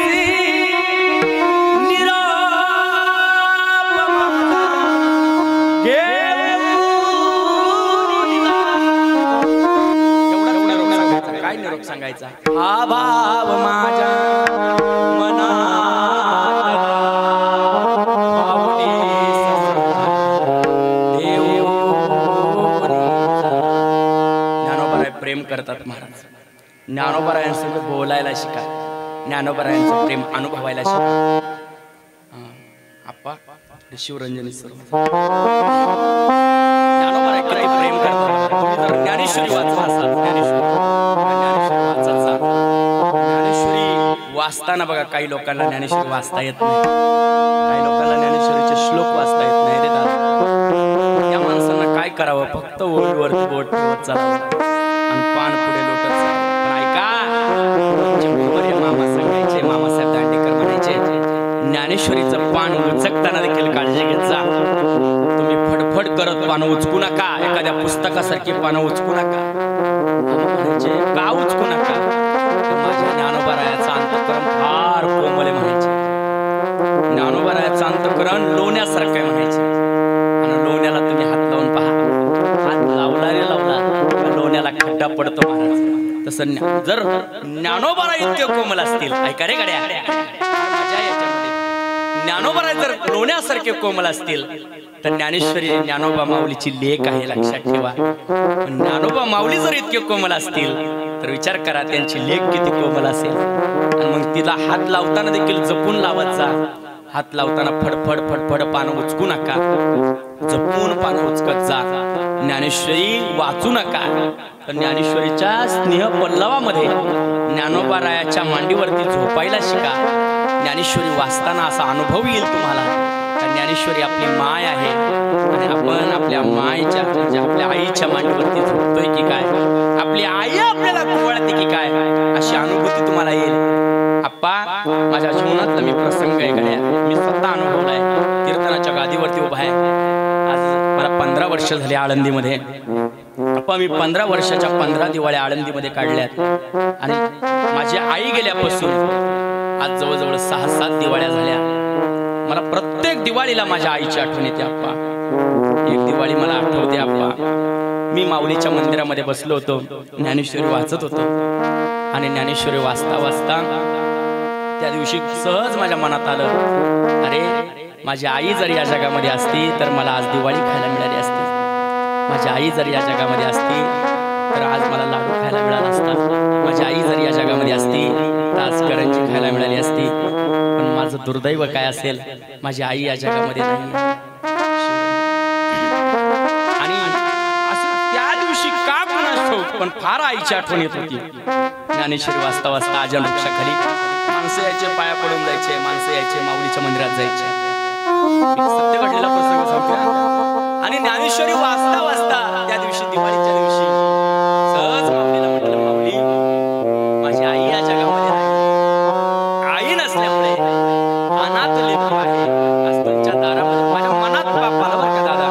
निरोप एवढा निरोप सांगायचा. काय निरोप सांगायचा? हा भाव माझ्या प्रेम करतात महाराज. ज्ञानोबरायांसोबत बोलायला शिका, ज्ञानोबरायांचं प्रेम अनुभवायला शिका. आप्पा शिवरंजनी सर्व ज्ञानोबराकडे प्रेम करतात. ज्ञानेश्वरी वाचत असाल, ज्ञानेश्वरी वाचताना बघा, काही लोकांना ज्ञानेश्वरी वाचता येत नाही, काही लोकांना ज्ञानेश्वरीचे श्लोक वाचता येत नाही रे दादा. या माणसांना काय करावं? फक्त ओळीवरती बोट ठेवत चालावं आणि पान पुढे लोटत चालावं. पण ऐका, मामा सांगायचे, मामासाहेब दांडेकर म्हणायचे, ज्ञानेश्वरीचं पान उचकताना देखील काळजी घेत जा. तुम्ही फडफड करत पानं उचकू नका, एखाद्या पुस्तकासारखी पानं उचकू नका. म्हणायचे का उचकू नका? माझ्या ज्ञानोबरायाचा अंतःकरण फार कोमल म्हणायचे. ज्ञानोबारायाचं अंतःकरण लोण्यासारखं आहे म्हणायचे. आणि लोण्याला तुम्ही हात लावून पहा, हात लावला रे लावला लोण्याला खड्डा पडतो महाराज. तसं जर ज्ञानोबाराय इतके कोमल असतील, ऐका रे गड्या, मजा याच्यामध्ये. ज्ञानोबाराय जर लोण्यासारखे कोमल असतील तर ज्ञानेश्वरी ज्ञानोबा माऊलीची लेक आहे, लक्षात ठेवा. ज्ञानोबा माऊली जर इतके कोमल असतील तर विचार करा त्यांची लेक किती कोमल असेल. आणि मग तिला हात लावताना देखील जपून लावत जा. हात लावताना फडफड फडफड पानं उचकू नका, जपून पानं उचकत जा. ज्ञानेश्वरी वाचू नका. तर ज्ञानेश्वरीच्या स्नेह पल्लवामध्ये ज्ञानोबारायाच्या मांडीवरती झोपायला शिका. ज्ञानेश्वरी वाचताना असा अनुभव येईल तुम्हाला. ज्ञानेश्वरी आपली माय आहे आणि आपण आपल्या मायच्या म्हणजे आपल्या आईच्या मांडीवरती झोपतोय की काय, आपली आई आपल्याला कुवळते की काय, अशी अनुभूती तुम्हाला येईल. आप्पा, माझ्या जीवनातला मी प्रसंग आहे गड्या, मी स्वतः अनुभवलाय. कीर्तनाच्या गादीवरती उभा आहे. आज मला 15 वर्ष झाली आळंदीमध्ये. आप्पा, मी 15 वर्षाच्या 15 दिवाळ्या आळंदीमध्ये काढल्यात. आणि माझी आई गेल्यापासून आज जवळजवळ 6-7 दिवाळ्या झाल्या. मला प्रत्येक दिवाळीला माझ्या आईची आठवण येते आप्पा. एक दिवाळी मला आठवते आप्पा, मी माऊलीच्या मंदिरामध्ये बसलो होतो, ज्ञानेश्वरी वाचत होतो. आणि ज्ञानेश्वरी वाचता वाचता त्या दिवशी सहज माझ्या मनात आलं, अरे माझी आई जर या जगामध्ये असती तर मला आज दिवाळी खायला मिळाली असती. माझी आई जर या जगामध्ये असती तर आज मला लाडू खायला मिळाला असता. माझी आई जर या जगामध्ये असती तर आज करंजी खायला मिळाली असती. पण माझं दुर्दैव काय असेल, माझी आई या जगामध्ये नाही. आणि असं त्या दिवशी का कुणास ठाऊक पण फार आईची आठवण येत होती. ज्ञानेश्वरी वाचता वाचता आजन वृक्षाखाली माणसं यायचे, पाया पडून जायचे, माणसं यायचे, माऊलीच्या मंदिरात जायचे. सत्य घडलेला प्रसंग सांगतो. आणि ज्ञानेश्वरी वाचता वाचता त्या दिवशी दिवाळीच्या दिवशी सहज माऊलीला म्हटलं, माऊली माझी आई या जगामध्ये आहे. आई नसल्यामुळे अनाथ लेकरू आहे. आज तुमच्या दारामध्ये माझ्या मनात पाप आलं बरं का दादा,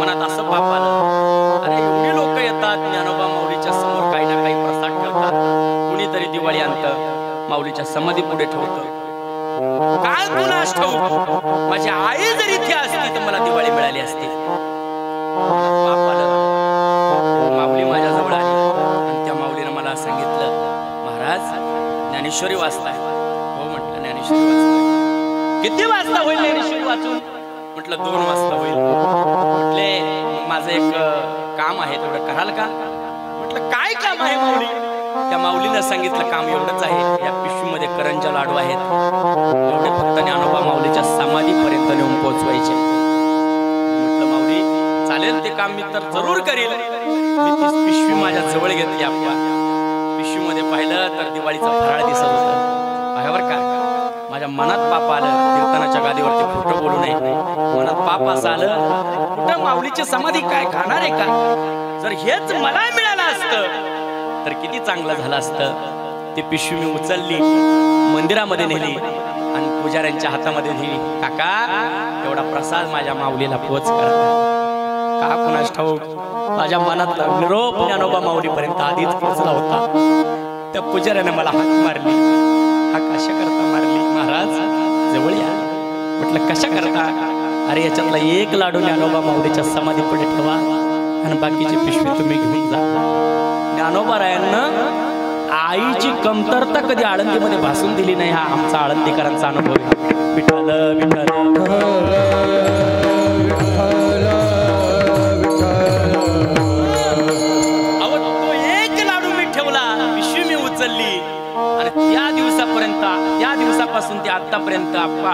मनात असं पाप आलं. अरे एवढी लोक येतात ज्ञानोबा माऊलीच्या समोर काही ना काही प्रसाद ठेवतात. कुणीतरी दिवाळी आणतं, माऊलीच्या समाधी पुढे ठेवतं. काय कुणास ठाऊक, माझी आई जर इथे असती तर मला दिवाळी मिळाली असती. पाप आलं. माऊली माझ्या जवळ आली आणि त्या माऊलीनं मला सांगितलं, महाराज ज्ञानेश्वरी वाचताय? हो म्हटलं, ज्ञानेश्वरी वाचताय. किती वाजता होईल ज्ञानेश्वरी वाचून? म्हटलं 2 वाजता होईल. म्हटले माझं एक काम आहे, तेवढं कराल का? म्हटलं काय काम आहे माऊली? त्या माऊलीनं सांगितलं, काम एवढंच आहे, या पिशवीमध्ये करंजा लाडू आहेत, एवढे फक्त ज्ञानोबा माऊलीच्या समाधीपर्यंत नेऊन पोहोचवायचे. म्हटलं माऊली चालेल, ते काम मी तर जरूर करेल. मी ती पिशवी माझ्या जवळ घेतली. आप्पा, पिशवीमध्ये पाहिलं तर दिवाळीचा फराळ दिसत होतं. बरोबर का? माझ्या मनात पाप आलं. कीर्तनाच्या गादीवरती खोटं बोलू नये. मनात पाप असं आलं, कुठं माऊलीची समाधी काय खाणार आहे का? जर हेच मला मिळालं असतं तर किती चांगलं झालं असतं. ती पिशवी मी उचलली, मंदिरामध्ये नेली आणि पुजाऱ्यांच्या हातामध्ये दिली. काका, एवढा प्रसाद माझ्या माऊलीला पोच करा. का कुणास ठाऊक, माझ्या मनातला निरोप ज्ञानोबा माऊलीपर्यंत आधीच पोचला होता. त्या पुजाऱ्याने मला हाक मारली. हा कशा करता मारली? महाराज जवळ या. म्हटलं कशा करता? अरे याच्यातला एक लाडू ज्ञानोबा माऊलीच्या समाधी पुढे ठेवा आणि बाकीची पिशवी तुम्ही घेऊन जा. ज्ञानोबारायांना आईची कमतरता कधी आळंदीमध्ये भासून दिली नाही. हा आमचा आळंदीकरांचा अनुभव आहे. विठ्ठल विठ्ठल त्या दिवसापासून ते आतापर्यंत आप्पा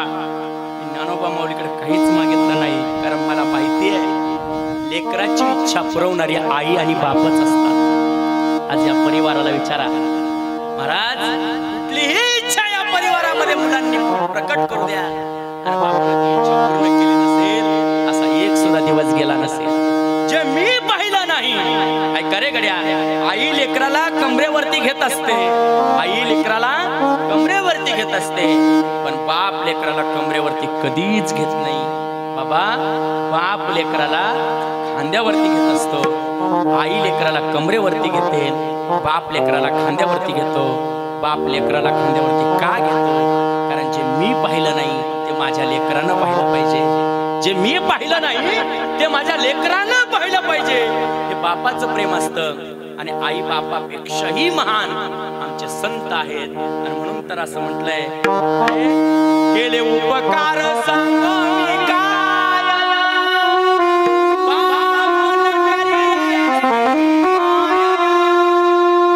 ज्ञानोबा माऊलीकडे काहीच मागितलं नाही. कारण मला माहिती आहे, लेकराची इच्छा पुरवणारी आई आणि बापच असतात. आज या परिवाराला विचारा, महाराज कुठलीही इच्छा या परिवारामध्ये मुलांनी प्रकट करू द्या आणि बापाची इच्छा पूर्ण केली नसेल असा एक सुद्धा दिवस गेला नसेल जे मी पाहिलं नाही. ऐका रे गड्या, आई लेकराला कमरेवरती घेत असते. आई लेकराला कमरेवरती घेत असते, पण बाप लेकराला कमरेवरती कधीच घेत नाही. बाबा, बाप लेकराला खांद्यावरती घेत असतो. आई लेकराला कमरेवरती घेते, बाप लेकराला खांद्यावरती घेतो. बाप लेकराला खांद्यावरती का घेतो? कारण जे मी पाहिलं नाही ते माझ्या लेकरानं पाहिलं पाहिजे. जे मी पाहिलं नाही ते माझ्या लेकरानं पाहिलं पाहिजे. हे बापाचं प्रेम असतं. आणि आई बापापेक्षाही महान आमचे संत आहेत. आणि म्हणून तर असं म्हटलंय, केले उपकार सांग मी काय, बापन करी,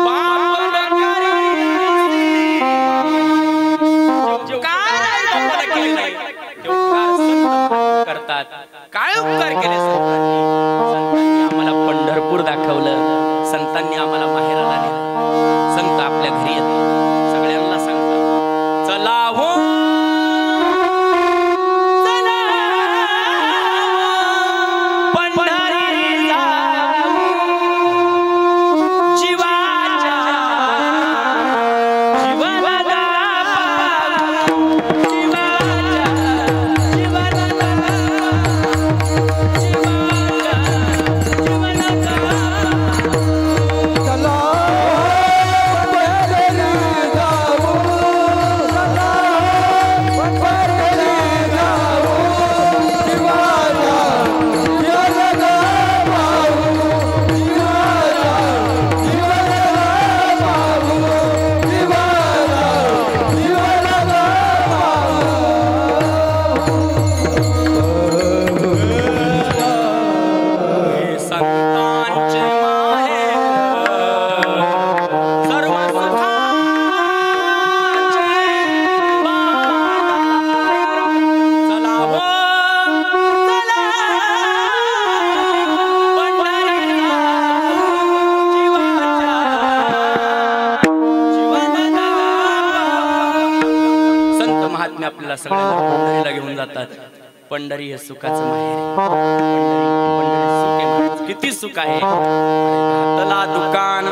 बापन करी. काय आई बापाला केले नाही ते उपकार संत करतात. काय उपकार केले संतांनी? संतांनी आम्हाला पंढरपूर दाखवलं. संतांनी आम्हाला माहेराला नेलं. संत आपल्या घरी येतात, सगळ्यांना सांगतात, चला हो चला पंढरीला जीवाच्या जीवनाला जीवाच्या जीवनाला आपल्याला सगळ्यांना पंढरीला घेऊन जातात. पंढरी हे सुखाचं माहेर आहे. पंढरी किती सुख आहे. घातला दुकान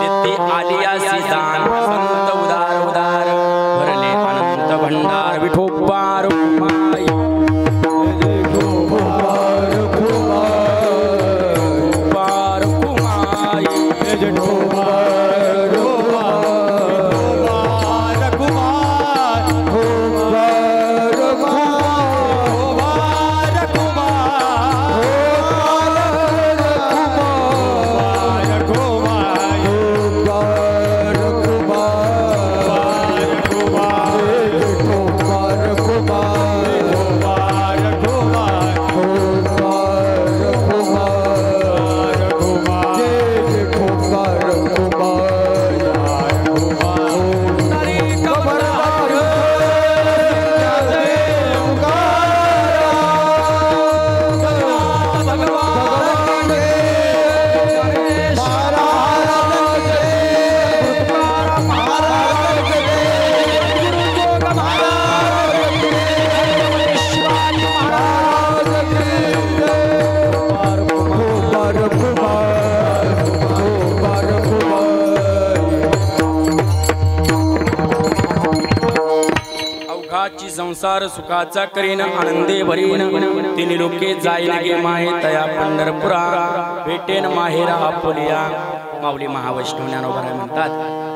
तेथे आलिया सीतान, संत उदार उदार भरले अनंत भंडार. विठोबार माई संसार सुखाचा करीन आनंदे भरीन. तिने लोके जाईल गे माये तया पंढरपुरा, भेटेन माहेरा आपुलिया. माऊली महावैष्णव ज्ञानोबा म्हणतात,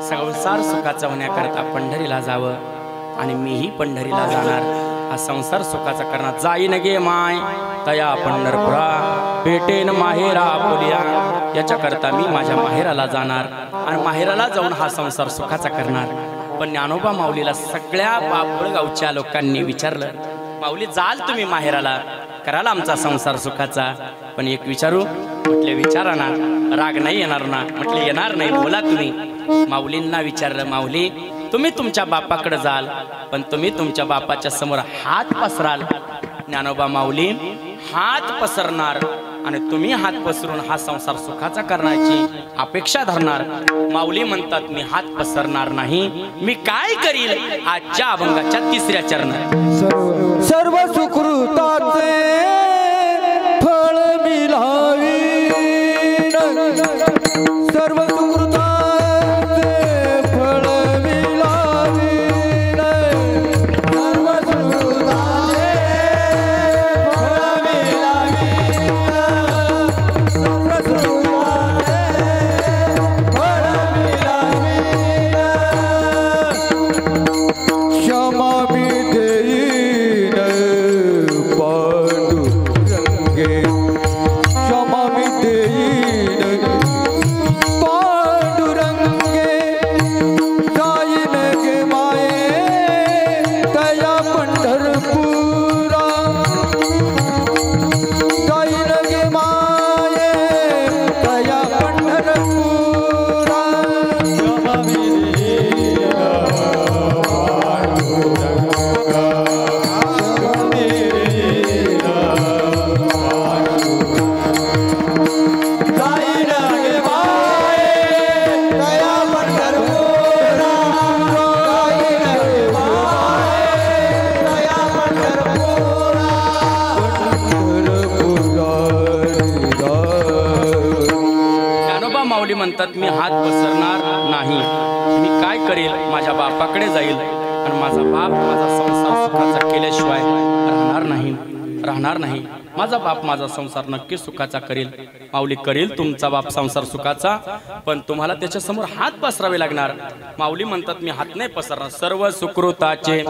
संसार सुखाचा होण्याकरता पंढरीला जावं. आणि मीही पंढरीला जाणार. हा संसार सुखाचा करणार. जाईन गे माय तया पंढरपुरा, भेटेन माहेरा आपुलिया. याच्याकरता मी माझ्या माहेराला जाणार आणि माहेराला जाऊन हा संसार सुखाचा करणार. पण ज्ञानोबा माऊलीला सगळ्या बाभळगावच्या लोकांनी विचारलं, माऊली जाल तुम्ही माहेराला, कराल आमचा संसार सुखाचा, पण एक विचारू. म्हटले विचारा ना, राग नाही येणार ना? म्हटले येणार नाही, बोला तुम्ही. माऊलींना विचारलं, माऊली तुम्ही तुमच्या बापाकडे जाल, पण तुम्ही तुमच्या बापाच्या समोर हात पसराल. ज्ञानोबा माऊली हात पसरणार आणि तुम्ही हात पसरून हा संसार सुखाचा करण्याची अपेक्षा धरणार. माऊली म्हणतात, मी हात पसरणार नाही. मी काय करील? आजच्या अभंगाच्या 3ऱ्या चरणात, सर्व सुकृताचे फळ मिळावी, सर्व सुकृताचे फळ मिळावी, सर्व सुकृताचे फळ मिळावी, सर्व सुकृताचे फळ मिळावी. क्षमा मी देई मी हात पसरणार नाही. मी काय करेल, माझ्या बापाकडे जाईल आणि माझा बाप माझा संसार सुखाचा केल्याशिवाय राहणार नाही. माझा बाप माझा संसार नक्की सुखाचा करेल. माऊली, करेल तुमचा बाप संसार सुखाचा, पण तुम्हाला त्याच्या समोर हात पसरावे लागणार. माऊली म्हणतात मी हात नाही पसरणार. सर्व सुकृताचे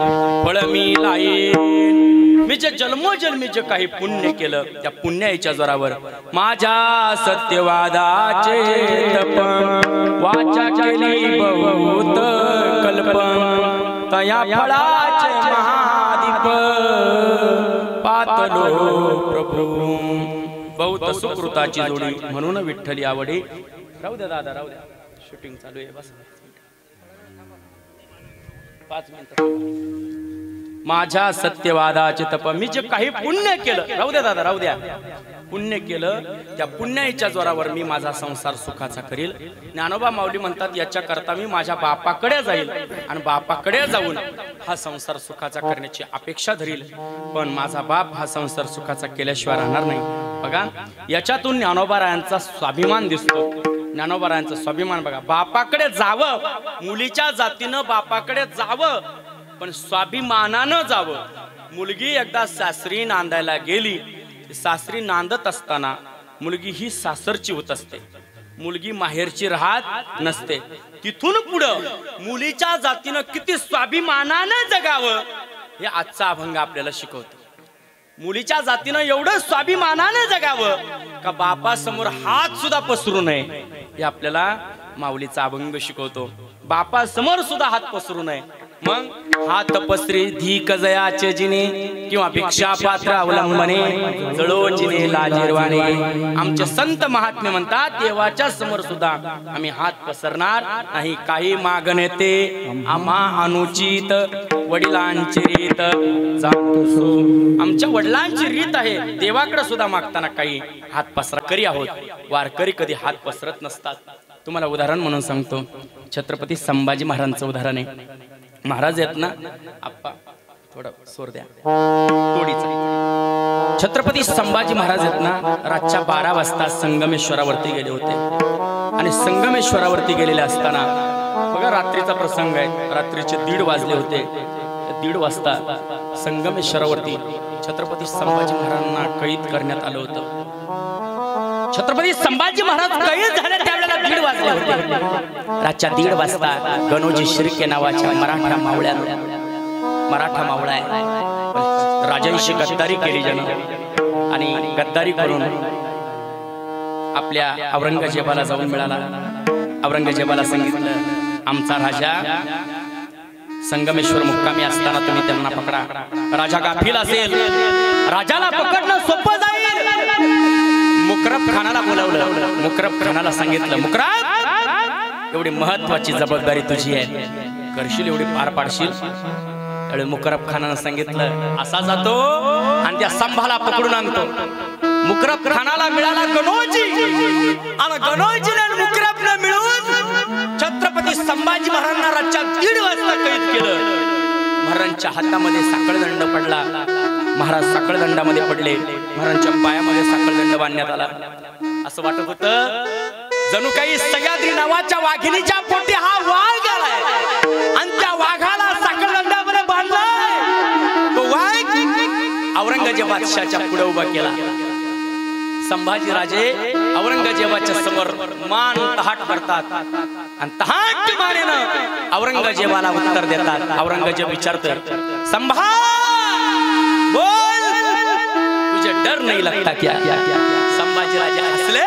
फळ मी लाईन. मी जे जन्मोजन्मी जे काही पुण्य केलं त्या पुण्याच्या जोरावर माझ्या सत्यवादाचे तप वाचा केली बहुत कल्प तया फळाचे महादीप पातलो प्रभू. बहुत सुकृताची जोडी म्हणून विठ्ठली आवडी. राहू द्या दादा, राहू द्या, शूटिंग चालू आहे. बस 5 मिनिटं. माझ्या सत्यवादाचे तप मी जे काही पुण्य केलं, राहू द्या दादा, राहू द्या, पुण्य केलं त्या पुण्याच्या जोरावर मी माझा संसार सुखाचा करील. ज्ञानोबा माऊली म्हणतात याच्या करता मी माझ्या बापाकडे जाईल आणि बापाकडे जाऊन हा संसार सुखाचा करण्याची अपेक्षा धरील, पण माझा बाप हा संसार सुखाचा केल्याशिवाय राहणार नाही. बघा, याच्यातून ज्ञानोबारायांचा स्वाभिमान दिसतो. ज्ञानोबारायांचा स्वाभिमान बघा, बापाकडे जावं, मुलीच्या जातीनं बापाकडे जावं, पण स्वाभिमानानं जावं. मुलगी एकदा सासरी नांदायला गेली, सासरी नांदत असताना मुलगी ही सासरची होत असते, मुलगी माहेरची राहत नसते. तिथून पुढं मुलीच्या जातीनं किती स्वाभिमानानं जगावं हे आजचा अभंग आपल्याला शिकवतो. मुलीच्या जातीनं एवढं स्वाभिमानानं जगावं का बापासमोर हात सुद्धा पसरू नये हे आपल्याला माऊलीचा अभंग शिकवतो. बापासमोर सुद्धा हात पसरू नये. मग हात पसरे धीक जयाचे जिने किंवा भिक्षा पात्र अवलंबने जळो जिने लाजीरवाने. आमचे संत महात्मे म्हणतात देवाच्या समोर सुद्धा आम्ही हात पसरणार नाही. काही मागणे ते आम्हा अनुचित वडिलांची रीत जाणतो. आमच्या वडिलांची रीत आहे, देवाकडे सुद्धा मागताना काही हात पसरा करी आहोत. वारकरी कधी हात पसरत नसतात. तुम्हाला उदाहरण म्हणून सांगतो, छत्रपती संभाजी महाराजांचं उदाहरण आहे. महाराज आहेत ना आप्पा, थोडं सोर द्या तोडीचा. छत्रपती संभाजी महाराज आहेत ना रातच्या 12 वाजता संगमेश्वरावरती गेले होते आणि संगमेश्वरावरती गेलेले असताना बघा रात्रीचा प्रसंग आहे, रात्रीचे 1:30 वाजले होते. 1:30 वाजता संगमेश्वरावरती छत्रपती संभाजी महाराजांना कैद करण्यात आलं होतं. छत्रपती संभाजी महाराज कैद झाले त्यावेळेला 1:30 वाजले होते. रातच्या 1:30 वाजता गणोजी शिर्के नावाच्या मराठा मावळा आहे, राजांशी गद्दारी केली ज्यानं आणि गद्दारी करून आपल्या औरंगजेबाला जाऊन मिळाला. औरंगजेबाला सांगितलं आमचा राजा संगमेश्वर मुक्कामी असताना तुम्ही त्यांना पकडा. राजा गाफील असेल, राजाला पकडणं सोपं जाईल. मुकरब खानाला बोलावलं. मुकरब खानाला सांगितलं मुकरब एवढी महत्वाची जबाबदारी तुझी आहे, करशील एवढी पार पाडशील. त्यावेळी मुकरब खानानं सांगितलं असा जातो आणि त्या संभाला पकडून आणतो. मुकरब खानाला मिळाला गणोजी आणि गणोजीने आणि मुकरबने मिळून छत्रपती संभाजी महाराजांना रातच्या 1:30 वाजता कैद केलं. महाराजांच्या हातामध्ये साखळदंड पडला. महाराज साखळदंडामध्ये पडले. महाराजांच्या पायामध्ये साखळदंड बांधण्यात आला. असं वाटत होतं जणू काही सह्याद्री नावाच्या वाघिणीच्या पोटी हा वाघ आलाय आणि त्या वाघाला साखळदंडामध्ये बांधलाय. तो वाघ औरंगजेब बादशाहच्या पुढे उभा केला. संभाजी राजे औरंगजेबाच्या समोर मान तहाट करतात आणि तहाट मानेनं औरंगजेबाला उत्तर देतात. औरंगजेब विचारतो संभा बोल तुझे डर नहीं लगता क्या? संभाजी राजे हसले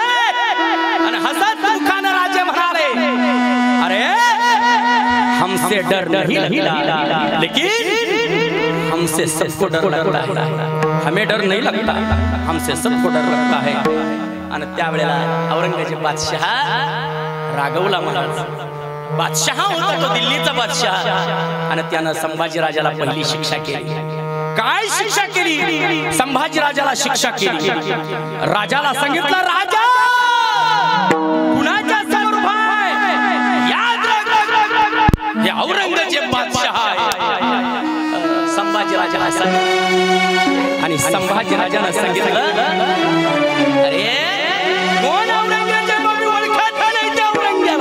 आणि हसत मुखाने राजे म्हणाले अरे हमसे डर नहीं लगता लेकिन हमसे सबको डर लगता है. हमें डर नहीं लगता, हमसे सबको डर लगता है. आणि त्यावेळेला औरंगजेब बादशाह रागवला. महाराज बादशाह होता तो, दिल्लीचा बादशाह. आणि त्यानं संभाजी राजाला पहिली शिक्षा केली. काय शिक्षा केली? संभाजी राजाला शिक्षा केली. राजाला सांगितलं राजा कुणाच्या समोर उभा आहे? याद राख हे औरंगजेब बादशाह आहे. संभाजी राजाला सांगितलं आणि संभाजी राजानं सांगितलं अरे कोण औरंगजेब? मी ओळखत नाही त्या औरंगजेबाला.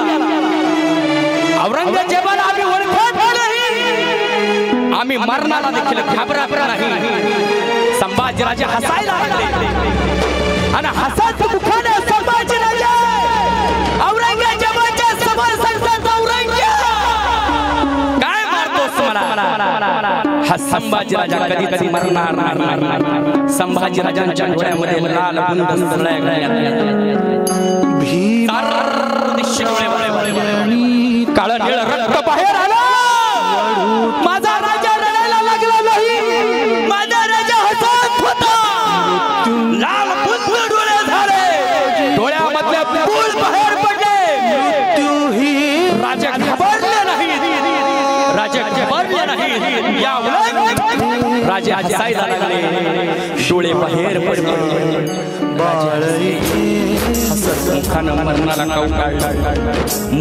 आम्ही मरणाला देखील घाबरत नाही. संभाजीराजे हसायला लागले आणि हसत मुखाने संभाजीराजे औरंगजेबाच्या समोर सांगतात, औरंगजेब काय मारतोस मला? हा संभाजीराजा कधी कधी मरणार नाही. संभाजीराजांच्या डोळ्यामध्ये लाल बुंद काळ निळ रक्त बाहेर आलं. माझा राजा रडायला लागला नाही, माझा राजा हसत होता. लाल बुंद डोळे झाले, डोळ्यामधले फूल बाहेर पडले. राजा घाबरले नाही, राजा घाबरले नाही. या राजे हसायला लागले, डोळे बाहेर पडले. मुखानं मरणाला कवटाळलं,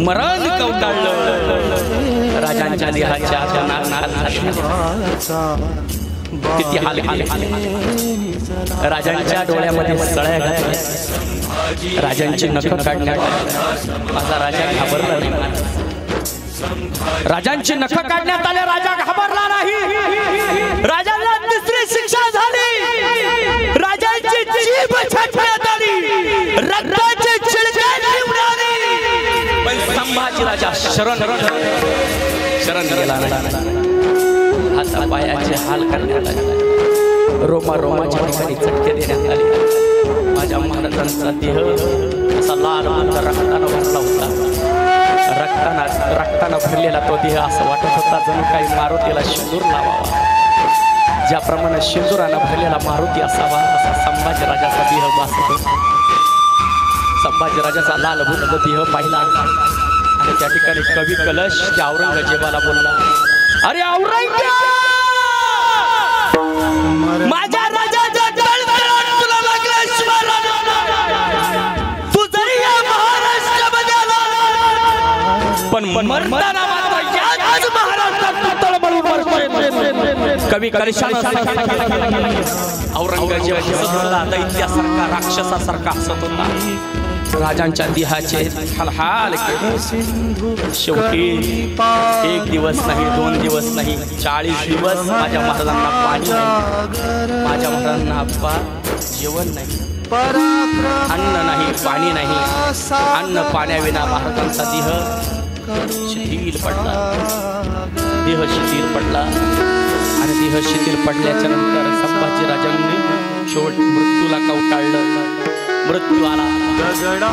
मरण कवटाळलं. राजांच्या देहाच्या किती हाल राजांच्या डोळ्यामध्ये सळ्या घातल्या, राजांची नख काढण्यात माझा राजा घाबरला नाही. राजांची नख काढण्यात आले, राजा घाबरला नाही. राजाला तिसरी शिक्षा झाली, राजांची जीभ छाटण्यात आली, रक्ताचे चिळके निवडाले. पण संभाजी राजा शरण गेला नाही. हातापायाचे हाल करण्यात आले, रोमाच्या ठिकाणी चटके देण्यात आले. माझ्या महाराजांचा देह असा लाल रक्तानं भरला होता. रक्तानं भरलेला तो देह असं वाटत होता जणू काही मारुतीला शिंदूर लावावा. ज्याप्रमाणे शिंदुरानं भरलेला मारुती असावा असा संभाजीराजाचा देह भासत होता. संभाजीराजाचा लाल बुंद देह पाहिला आणि त्या ठिकाणी कवी कलश त्या औरंगजेबाला बोलला, अरे औरंगजेब, माझ्या राजाचा तळतळ तुला लागल्याशिवाय तू जरी या महाराष्ट्रामध्ये आला पण मरताना मात्र याच महाराष्ट्रात तळमळून मरशील. कवी कलशानं औरंगजेब हसत होता, दैत्यासारखा राक्षसासारखा हसत होता. राजांच्या देहाचे हाल केले. शेवटी एक दिवस नाही, 2 दिवस नाही, 40 दिवस माझ्या महाराजांना पाणी नाही, माझ्या महाराजांना अप्पा जेवण नाही, अन्न नाही, पाणी नाही. अन्न पाण्याविना महाराजांचा देह शिथिल पडला, देह शिथिल पडला. आणि देह शिथिल पडल्याच्या नंतर संभाजीराजांनी शेवट मृत्यूला कवटाळलं. मृत्यू आला,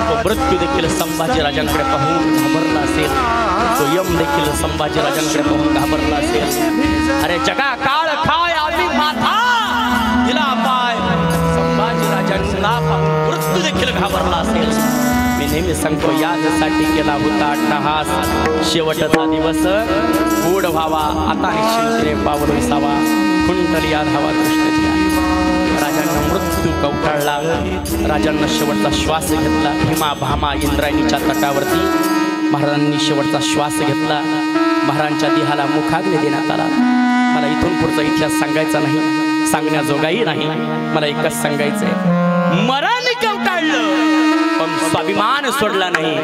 तो मृत्यू देखील संभाजीराजांकडे पाहून घाबरला असेल, तो यम देखील संभाजीराजांकडे पाहून घाबरला असेल. अरे जगा काळ खाय आम्ही माथा दिला पाय, संभाजीराजांना पाहून मृत्यू देखील घाबरला असेल. मी नेहमी सांगतो, यासाठी केला होता अट्टहास, शेवटचा दिवस गोड व्हावा, आता निश्चिंतीने पावलं विसावा, कुंडली आधावा कृष्णाची. राजांना मृत्यू कवटाळला, राजांना शेवटचा श्वास घेतला. भीमा भामा इंद्रायणीच्या तटावरती महाराजांनी शेवटचा श्वास घेतला. महाराजांच्या देहाला मुखाग्नी देण्यात आला. मला इथून पुढचा इतिहास सांगायचा नाही, सांगण्याजोगाही नाही. मला एकच सांगायचंय, मरण कवटाळलं पण स्वाभिमान सोडला नाही.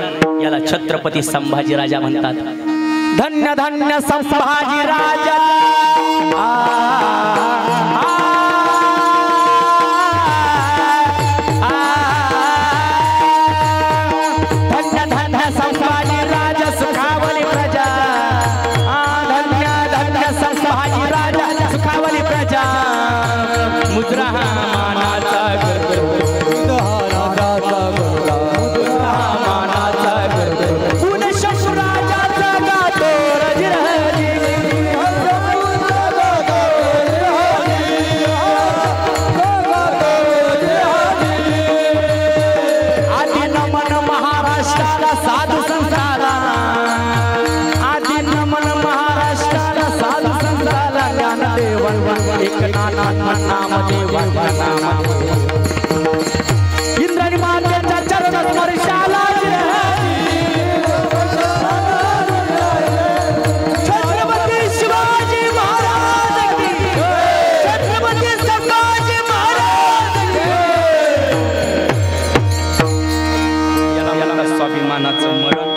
याला छत्रपती संभाजी राजा म्हणतात. धन्य धन्य संभाजी राजा. इंद्राणी मातेच्या चरण स्पर्शाला छत्रपती शिवाजी महाराज की, छत्रपती संभाजी महाराज की. याला स्वाभिमानाचं मरण.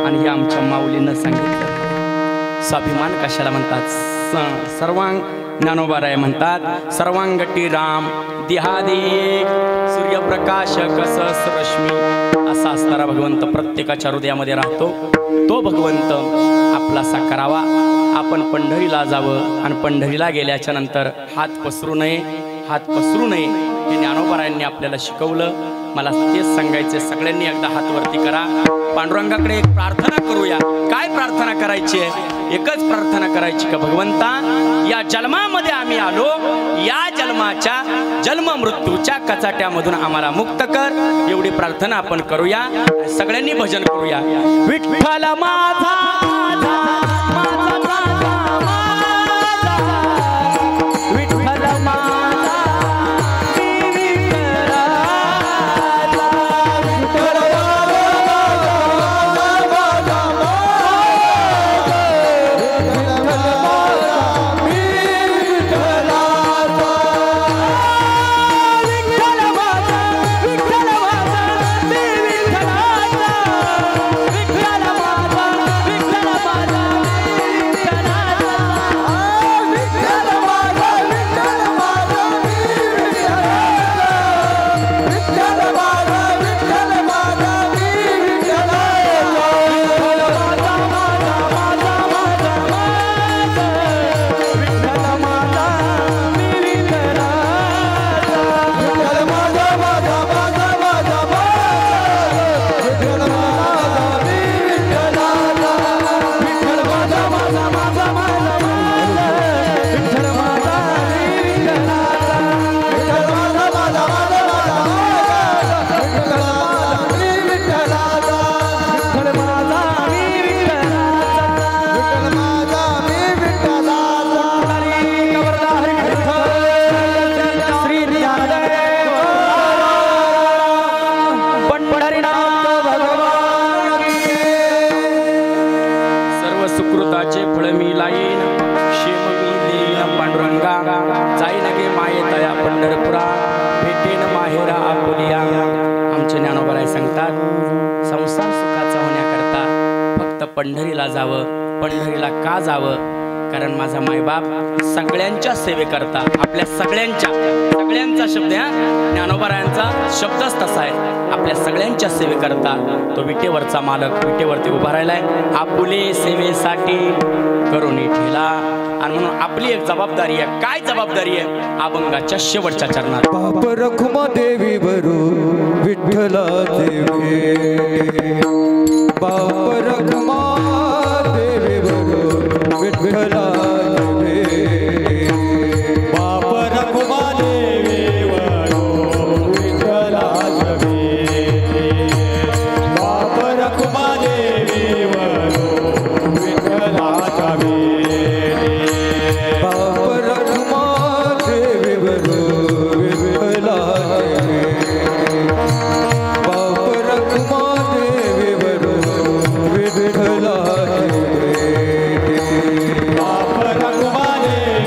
आणि हे आमच्या माऊलीनं सांगितलं. स्वाभिमान कशाला म्हणतात? सर्वांग ज्ञानोबाराय म्हणतात सर्वांगटी राम देहादे सूर्यप्रकाश कस रश्मी असा असणारा भगवंत प्रत्येकाच्या हृदयामध्ये राहतो. तो भगवंत आपलासा करावा. आपण पंढरीला जावं आणि पंढरीला गेल्याच्या नंतर हात पसरू नये. हात पसरू नये हे ज्ञानोबारायांनी आपल्याला शिकवलं. मला तेच सांगायचे, सगळ्यांनी एकदा हात वरती करा. पांडुरंगाकडे एक प्रार्थना करूया. काय प्रार्थना करायची आहे? एकच प्रार्थना करायची का भगवंता या जन्मामध्ये आम्ही आलो, या जन्माच्या जन्म मृत्यूच्या कचाट्यामधून आम्हाला मुक्त कर. एवढी प्रार्थना आपण करूया. सगळ्यांनी भजन करूया. विठ्ठल माझा सुकृताचे फळ मी लाईन, क्षेम मी देईन पांडुरंगा. जाईन गे माये तया पंढरपुरा, भेटेन माहेरा आपुलिया. आमचे ज्ञानोबाराय सांगतात संसार सुखाचा होण्याकरता फक्त पंढरीला जावं. पंढरीला का जावं? कारण माझा मायबाप सगळ्यांच्या सेवेकरता, आपल्या सगळ्यांचा शब्द आहे, ज्ञानोबारायांचा शब्दच तसा आहे. आपल्या सगळ्यांच्या सेवेकरता तो विटेवरचा मालक विटेवरती उभा राहिलाय. आपुले सेवेसाठी करून ठेला. आणि म्हणून आपली एक जबाबदारी आहे. काय जबाबदारी आहे? अभंगाच्या शेवटच्या चरणात बाप रखुमा देवी बरू विठ्ठला देवी, बाप रखुमा देवी बरू विठ्ठला देवी, बाप रखुमा देवी बरू विठ्ठला देवी, बाप रखुमा देवी बरू विठ्ठला देवी, बाप रखुमा देवी बरू विठ्ठला देवी, बाप रखुमा देवी बरू विठ्ठला देवी, बाप रखुमा देवी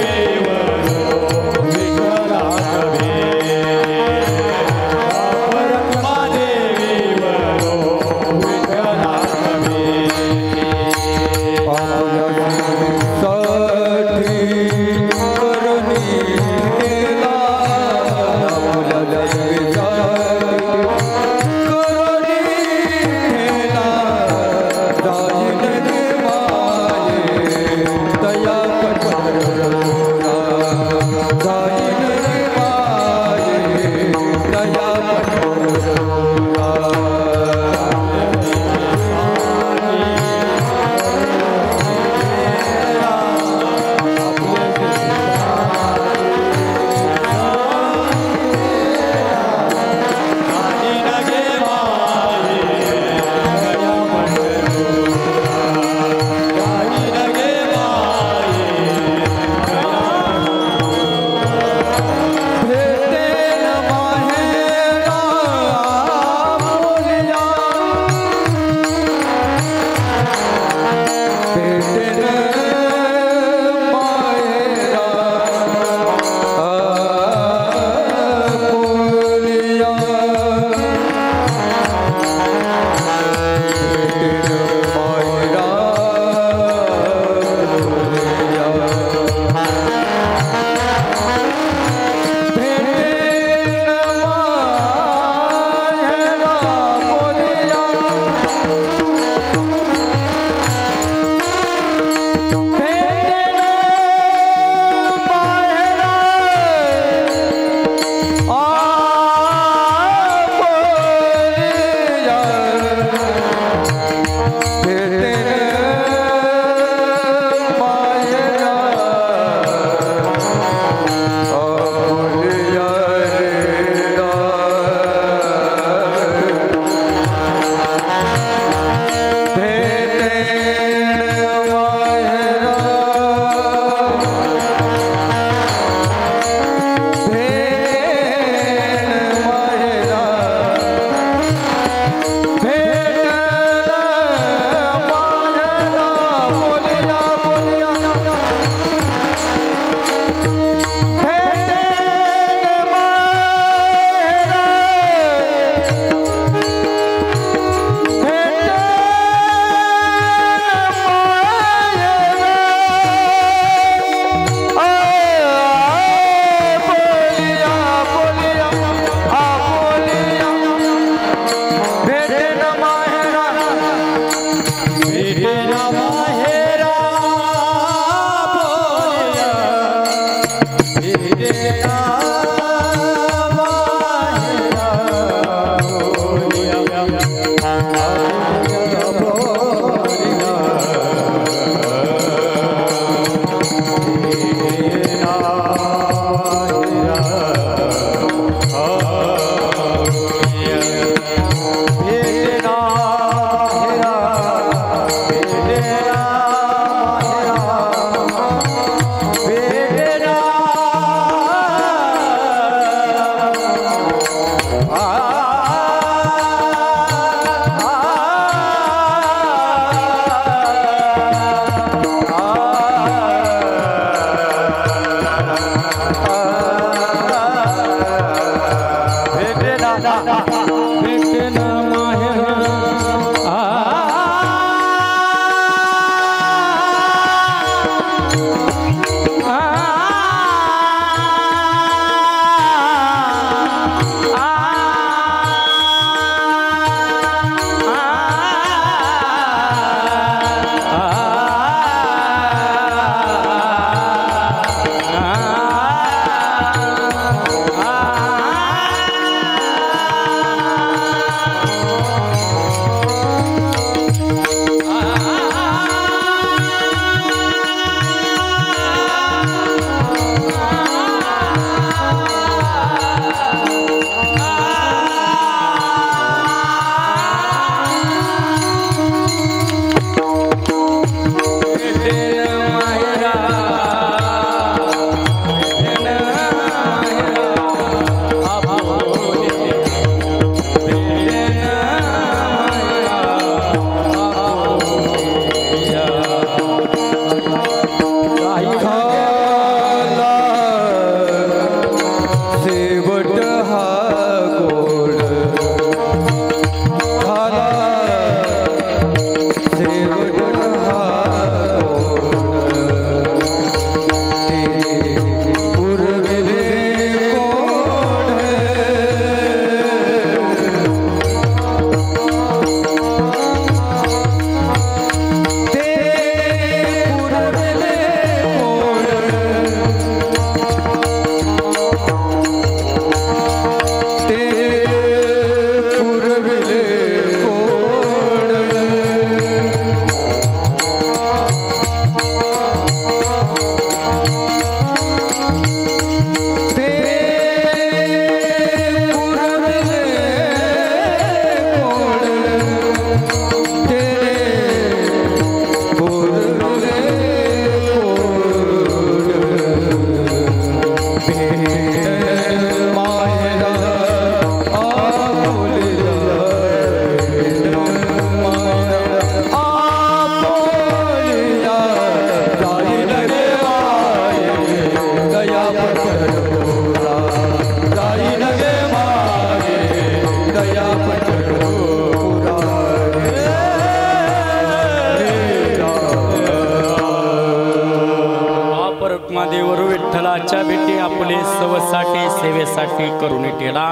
रखुमादेवर विठ्ठलाच्या भेटी आपले सवसाठी सेवेसाठी करून ठेला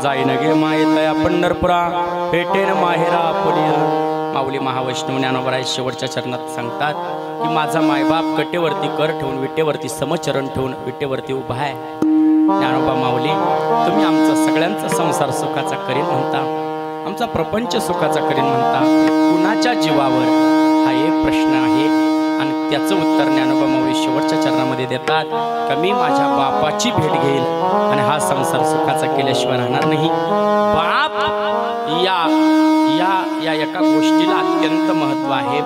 जाईन गे मायेतया पंढरपुरा भेटेन माहेरा आपली माऊली महावैष्णव ज्ञानोबराय शेवटच्या चरणात सांगतात की माझा मायबाप कटेवरती कर ठेवून विटेवरती समचरण ठेवून विटेवरती उभा आहे. ज्ञानोबा माऊली तुम्ही आमचा सगळ्यांचा संसार सुखाचा करीन म्हणता, आमचा प्रपंच सुखाचा करीन म्हणता, कुणाच्या जीवावर हा एक प्रश्न आहे आणि त्याचं उत्तर ज्ञानोबा माऊली शेवटच्या चरणामध्ये देतात का मी माझ्या बापाची भेट घेईल आणि हा संसार सुखाचा केल्याशिवाय राहणार नाही. बाप या या या एका गोष्टीला अत्यंत महत्त्व आहे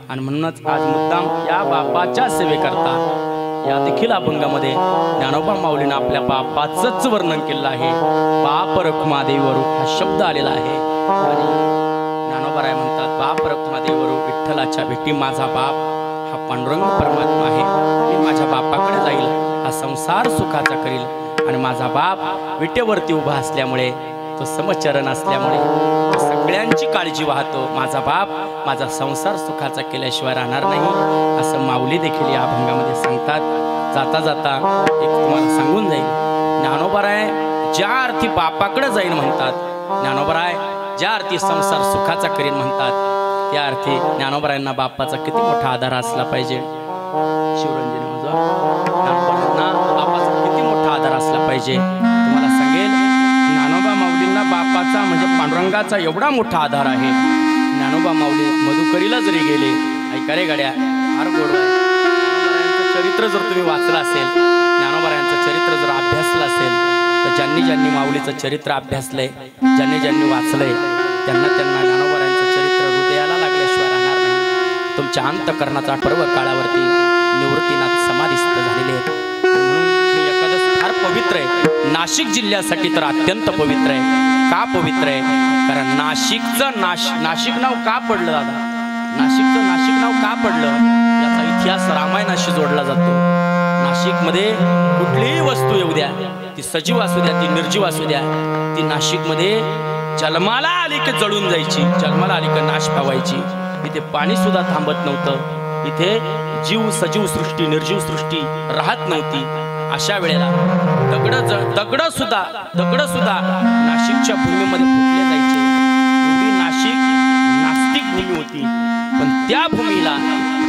आणि म्हणूनच आज मुद्दाम या बापाच्या सेवेकरता या देखील अभंगामध्ये ज्ञानोबा माऊलीनं आपल्या बापाचंच वर्णन केलं आहे. बाप रखुमादेवीवरू हा शब्द आलेला आहे आणि ज्ञानोबाराय म्हणतात बाप रखुमादेवीवरू विठ्ठलाच्या भेटी माझा बाप हा पांडुरंग परमात्मा आहे. मी माझ्या बापाकडे जाईल, हा संसार सुखाचा करील आणि माझा बाप विटेवरती उभा असल्यामुळे तो समचरण असल्यामुळे तो सगळ्यांची काळजी वाहतो. माझा बाप माझा संसार सुखाचा केल्याशिवाय राहणार नाही असं माऊली देखील या अभंगामध्ये सांगतात. जाता जाता एक तुम्हाला सांगून जाईल, ज्ञानोबाराय ज्या अर्थी बापाकडे जाईन म्हणतात, ज्ञानोबाराय ज्या अर्थी संसार सुखाचा करीन म्हणतात, त्या अर्थी ज्ञानोबारायांना बापाचा किती मोठा आधार असला पाहिजे. शिवरंजनी ज्ञानोबारायांना बापाचा किती मोठा आधार असला पाहिजे. तुम्हाला सांगेल ज्ञानोबा माऊलींना बापाचा म्हणजे पांडुरंगाचा एवढा मोठा आधार आहे. ज्ञानोबा माऊली मधुकरीला जरी गेले, ऐका रे गाड्या फार गोड आहे. ज्ञानोबारायांचं चरित्र जर तुम्ही वाचलं असेल, ज्ञानोबारायांचं चरित्र जर अभ्यासलं असेल तर ज्यांनी ज्यांनी माऊलीचं चरित्र अभ्यासलंय, ज्यांनी ज्यांनी वाचलंय त्यांना ज्ञानोबारायांचं चरित्र हृदयाला लागल्याशिवाय राहणार नाही. तुमच्या अंतकरणाचा पर्व काळावरती निवृत्तीनाथ समाधिस्थ झालेले आहेत. म्हणून मी एखादं फार पवित्र आहे. नाशिक जिल्ह्यासाठी तर अत्यंत पवित्र आहे. का पवित्र आहे? कारण नाशिकचं नाशिक नाव का पडलं दादा? नाशिक नाव का पडलं याचा इतिहास रामायणाशी जोडला जातो. नाशिकमध्ये कुठलीही वस्तू येऊ द्या, ती सजीव असू द्या, ती निर्जीव असू द्या, ती नाशिकमध्ये जन्माला आली की जळून जायची, जन्माला आली की नाश पावायची. इथे पाणी सुद्धा थांबत नव्हतं. इथे जीव सजीव सृष्टी निर्जीव सृष्टी राहत नव्हती. अशा वेळेला दगड सुद्धा नाशिकच्या भूमीमध्ये फुटले जायचे. एवढी नाशिक नास्तिक भूमी होती. पण त्या भूमीला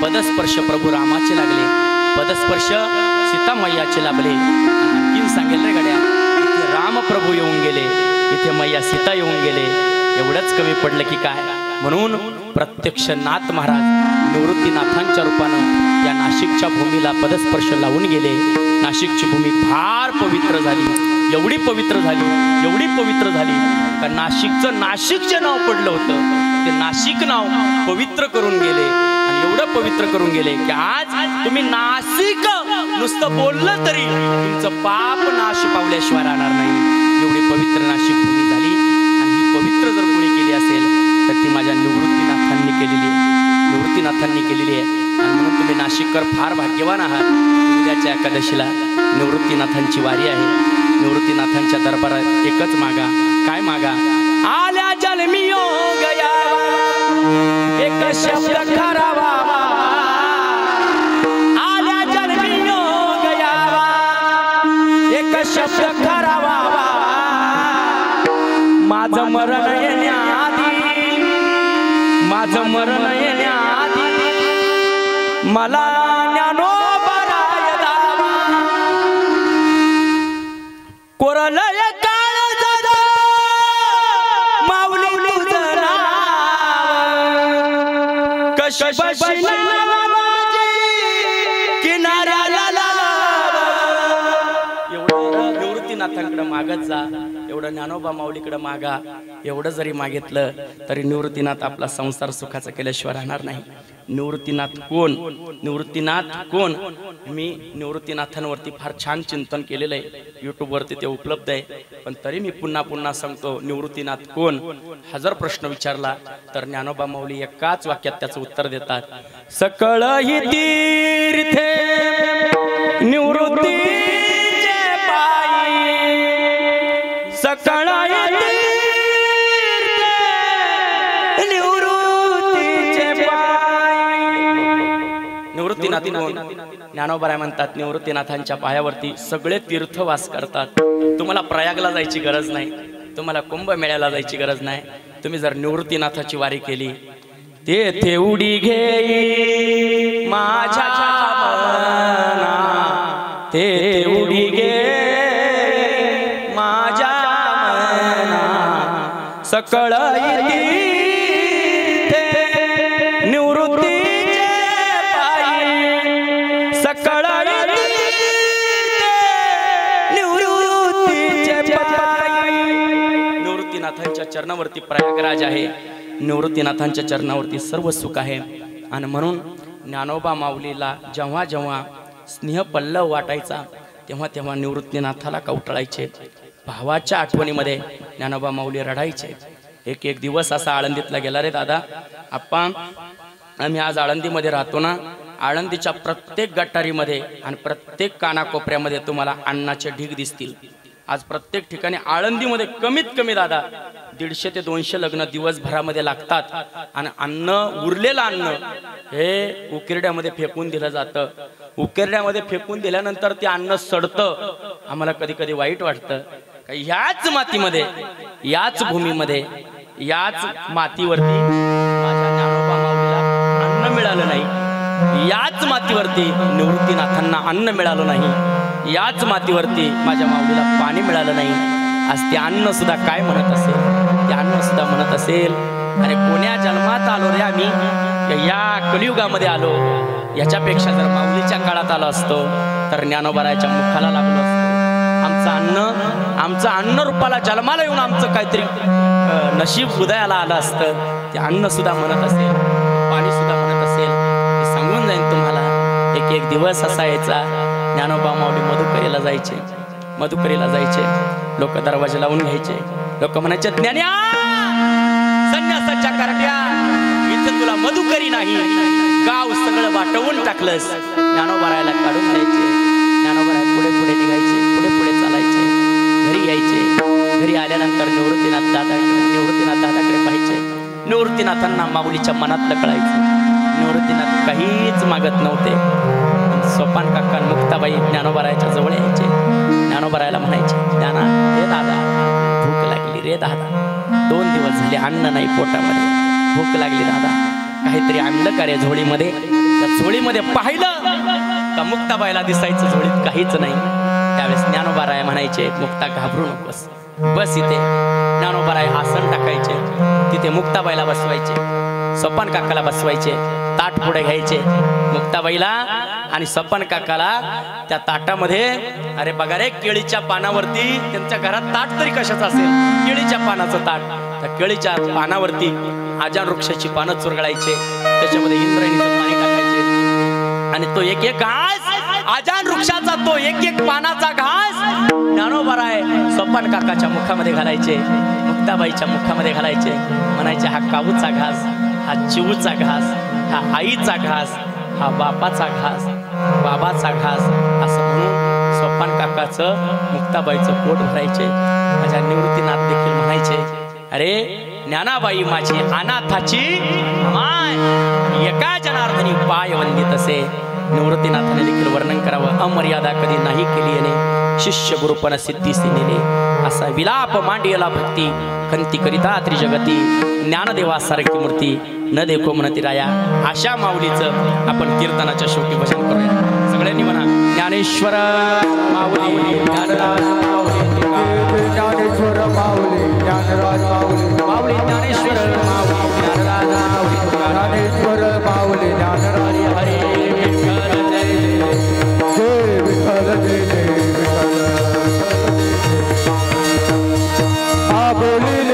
पदस्पर्श प्रभू रामाचे लागले, पदस्पर्श सीता मैयाचे लाभले. आणखीन सांगेल रे गड्या, इथे राम प्रभू येऊन गेले, इथे मैया सीता येऊन गेले. एवढंच कमी पडलं की काय. म्हणून प्रत्यक्ष नाथ महाराज निवृत्तीनाथांच्या रूपानं या नाशिकच्या भूमीला पदस्पर्श लावून गेले. नाशिकची भूमी फार पवित्र झाली, एवढी पवित्र झाली का नाशिकचे नाव पडलं होतं. ते नाशिक नाव पवित्र करून गेले आणि एवढं पवित्र करून गेले की आज तुम्ही नाशिक नुसतं बोललं तरी तुमचं पाप नाश पावल्याशिवाय राहणार नाही. एवढी पवित्र नाशिक भूमी झाली आणि ही पवित्र जर कोणी केली असेल तर ती माझ्या निवृत्तीनाथांनी केलेली आहे. आणि म्हणून तुम्ही नाशिककर फार भाग्यवान आहात. उद्याच्या एकादशीला निवृत्तीनाथांची वारी आहे. निवृत्तीनाथांच्या दरबारात एकच मागा, काय मागा? आल्या जन्मी योग यावा, एक शब्द करावा. आल्या जन्मी योग यावा, एक शब्द करावा. माझं मरण येण्याआधी मला ज्ञानोबाराय दावा. कोरलय काळजात माऊली तुझं नाव, कशी बशी माझी किनाऱ्याला लाव. एवढं निवृत्तीनाथांकडे मागत जा, एवढं ज्ञानोबा माऊलीकडे मागा. एवढं जरी मागितलं तरी निवृत्तीनाथ आपला संसार सुखाचा केल्याशिवाय राहणार नाही. निवृत्तीनाथ कोण? मी निवृत्तीनाथांवरती फार छान चिंतन केलेलं आहे, यूट्यूबवरती ते उपलब्ध आहे. पण तरी मी पुन्हा सांगतो, निवृत्तीनाथ कोण? हजार प्रश्न विचारला तर ज्ञानोबा माऊली एकाच वाक्यात त्याचं उत्तर देतात. सकळ ही तीर्थे निवृत्तीचे पायी, सकळ निवृत्तीनाथ कोण? ज्ञानोबा म्हणतात निवृत्तीनाथांच्या पायावरती सगळे तीर्थवास करतात. तुम्हाला प्रयागला जायची गरज नाही, तुम्हाला कुंभमेळ्याला जायची गरज नाही. तुम्ही जर निवृत्तीनाथाची वारी केली, तेथे उडी घेई माझ्या मना, तेथे उडी घे माझ्या मना, सकळ निवृत्तीचे पायी, सकळ निवृत्तीचे पायी. निवृत्तीनाथांच्या चरणावरती प्रयागराज आहे, निवृत्तीनाथांच्या चरणावरती सर्व सुख आहे. आणि म्हणून ज्ञानोबा माऊलीला जेव्हा जेव्हा स्नेह पल्लव वाटायचा तेव्हा तेव्हा निवृत्तीनाथाला कवटाळायचे. भावाच्या आठवणीमध्ये ज्ञानोबा माऊली रडायचे. एक दिवस असा आळंदीतला गेला रे दादा आप्पा, आम्ही आज आळंदीमध्ये राहतो ना, आळंदीच्या प्रत्येक गटारीमध्ये आणि प्रत्येक कानाकोपऱ्यामध्ये तुम्हाला अन्नाचे ढीग दिसतील. आज प्रत्येक ठिकाणी आळंदीमध्ये कमीत कमी दादा 150 ते 200 लग्न दिवसभरामध्ये लागतात. आणि अन्न, उरलेलं अन्न हे उकिरड्यामध्ये फेकून दिलं जातं. उकिरड्यामध्ये फेकून दिल्यानंतर ते अन्न सडतं. आम्हाला कधी कधी वाईट वाटतं का याच मातीमध्ये, याच भूमीमध्ये, याच मातीवरती माझ्या ज्ञानोबा माऊलीला अन्न मिळालं नाही, याच मातीवरती निवृत्तीनाथांना अन्न मिळालं नाही, याच मातीवरती माझ्या माऊलीला पाणी मिळालं नाही. आज ते अन्न सुद्धा काय म्हणत असेल, ते अन्न सुद्धा म्हणत असेल अरे कोण्या जन्मात आलो रे आम्ही, या कलियुगामध्ये आलो. याच्यापेक्षा जर माऊलीच्या काळात आलो असतो तर ज्ञानोबाराच्या मुखाला लागलो असतो. आमचं अन्न रूपाला जन्माला येऊन आमचं काहीतरी नशीब उदयाला आलं असतं. ते अन्न सुद्धा म्हणत असेल, पाणी सुद्धा म्हणत असेल. ते सांगून जाईन तुम्हाला. एक दिवस असा यायचा, ज्ञानोबा माऊली मधुकरीला जायचे. मधुकरीला जायचे, लोक दरवाजे लावून घ्यायचे. लोक म्हणायचे ज्ञान्या संन्यासाच्या करट्या, इथं तुला मधुकरी नाही, गाव सगळं वाटवून टाकलंस. ज्ञानोबारायला काढून द्यायचे. ज्ञानोबाराय पुढे पुढे निघायचे, पुढे पुढे चालायचे, घरी यायचे. घरी आल्यानंतर निवृत्तीनाथ दादाकडे पाहायचे. निवृत्तीनाथांना माऊलीच्या मनातलं कळायचं. निवृत्तीनाथ काहीच मागत नव्हते. सोपान काका मुक्ताबाई ज्ञानोबारायच्या जवळ यायचे. ज्ञानोबारायला म्हणायचे ज्ञाना रे दादा भूक लागली रे दादा, 2 दिवस झाले अन्न नाही पोटामध्ये, भूक लागली दादा, काहीतरी आणलं का रे झोळीमध्ये. त्या झोळीमध्ये पाहिलं का मुक्ताबाईला दिसायचं झोळीत काहीच नाही. त्यावेळेस ज्ञानोबाराय म्हणायचे मुक्ता घाबरू नकोस, बस इथे. ज्ञानोबाराय आसन टाकायचे, तिथे मुक्ताबाईला बसवायचे, सोपान काकाला बसवायचे, ताट पुढे घ्यायचे. मुक्ताबाईला आणि सोपान काकाला त्या ताटामध्ये अरे बघा रे केळीच्या पानावरती, त्यांच्या घरात ताट तरी कशाचं असेल, केळीच्या पानाचं ताट. त्या केळीच्या पानावरती आजान वृक्षाची पानं चुरगळायचे, त्याच्यामध्ये इंद्रायणीचं पाणी टाकायचे. आणि तो एक एक घास, आजान वृक्षाचा तो एक एक पानाचा घास ज्ञानोबाराय सोपान काकाच्या मुखामध्ये घालायचे, मुक्ताबाईच्या मुखामध्ये घालायचे. म्हणायचे हा काऊचा घास, हा चिवचा घास, हा आईचा घास, हा बापाचा घास, बाबाचा घास, असं म्हणून सोपान काकाचं मुक्ताबाईचं पोट भरायचे. माझ्या निवृत्तीनाथ देखील म्हणायचे अरे ज्ञानाबाई माझी अनाथाची माय, एका जनार्दनी पाय वंदित असे. निवृत्तीनाथाने देखील वर्णन करावं. अमर्यादा कधी नाही केली याने, शिष्य गुरुपण सिद्धीसी नेले. असा विलाप मांडियला भक्ती, खंती करिता त्रिजगती. ज्ञानदेवासारखी मूर्ती न देखो म्हणती राया. अशा माऊलीचं आपण कीर्तनाच्या शेवटी भजन करूया. सगळ्यांनी म्हणा ज्ञानेश्वर माऊली, ज्ञानराज माऊली, ज्ञानेश्वर माऊली, ज्ञानराज माऊली, माऊली ज्ञानेश्वर माऊली, ज्ञानराज माऊली, ज्ञानेश्वर माऊली, ज्ञानराज हरे विठ्ठल जय जय विठ्ठल, जय जय विठ्ठल. माऊली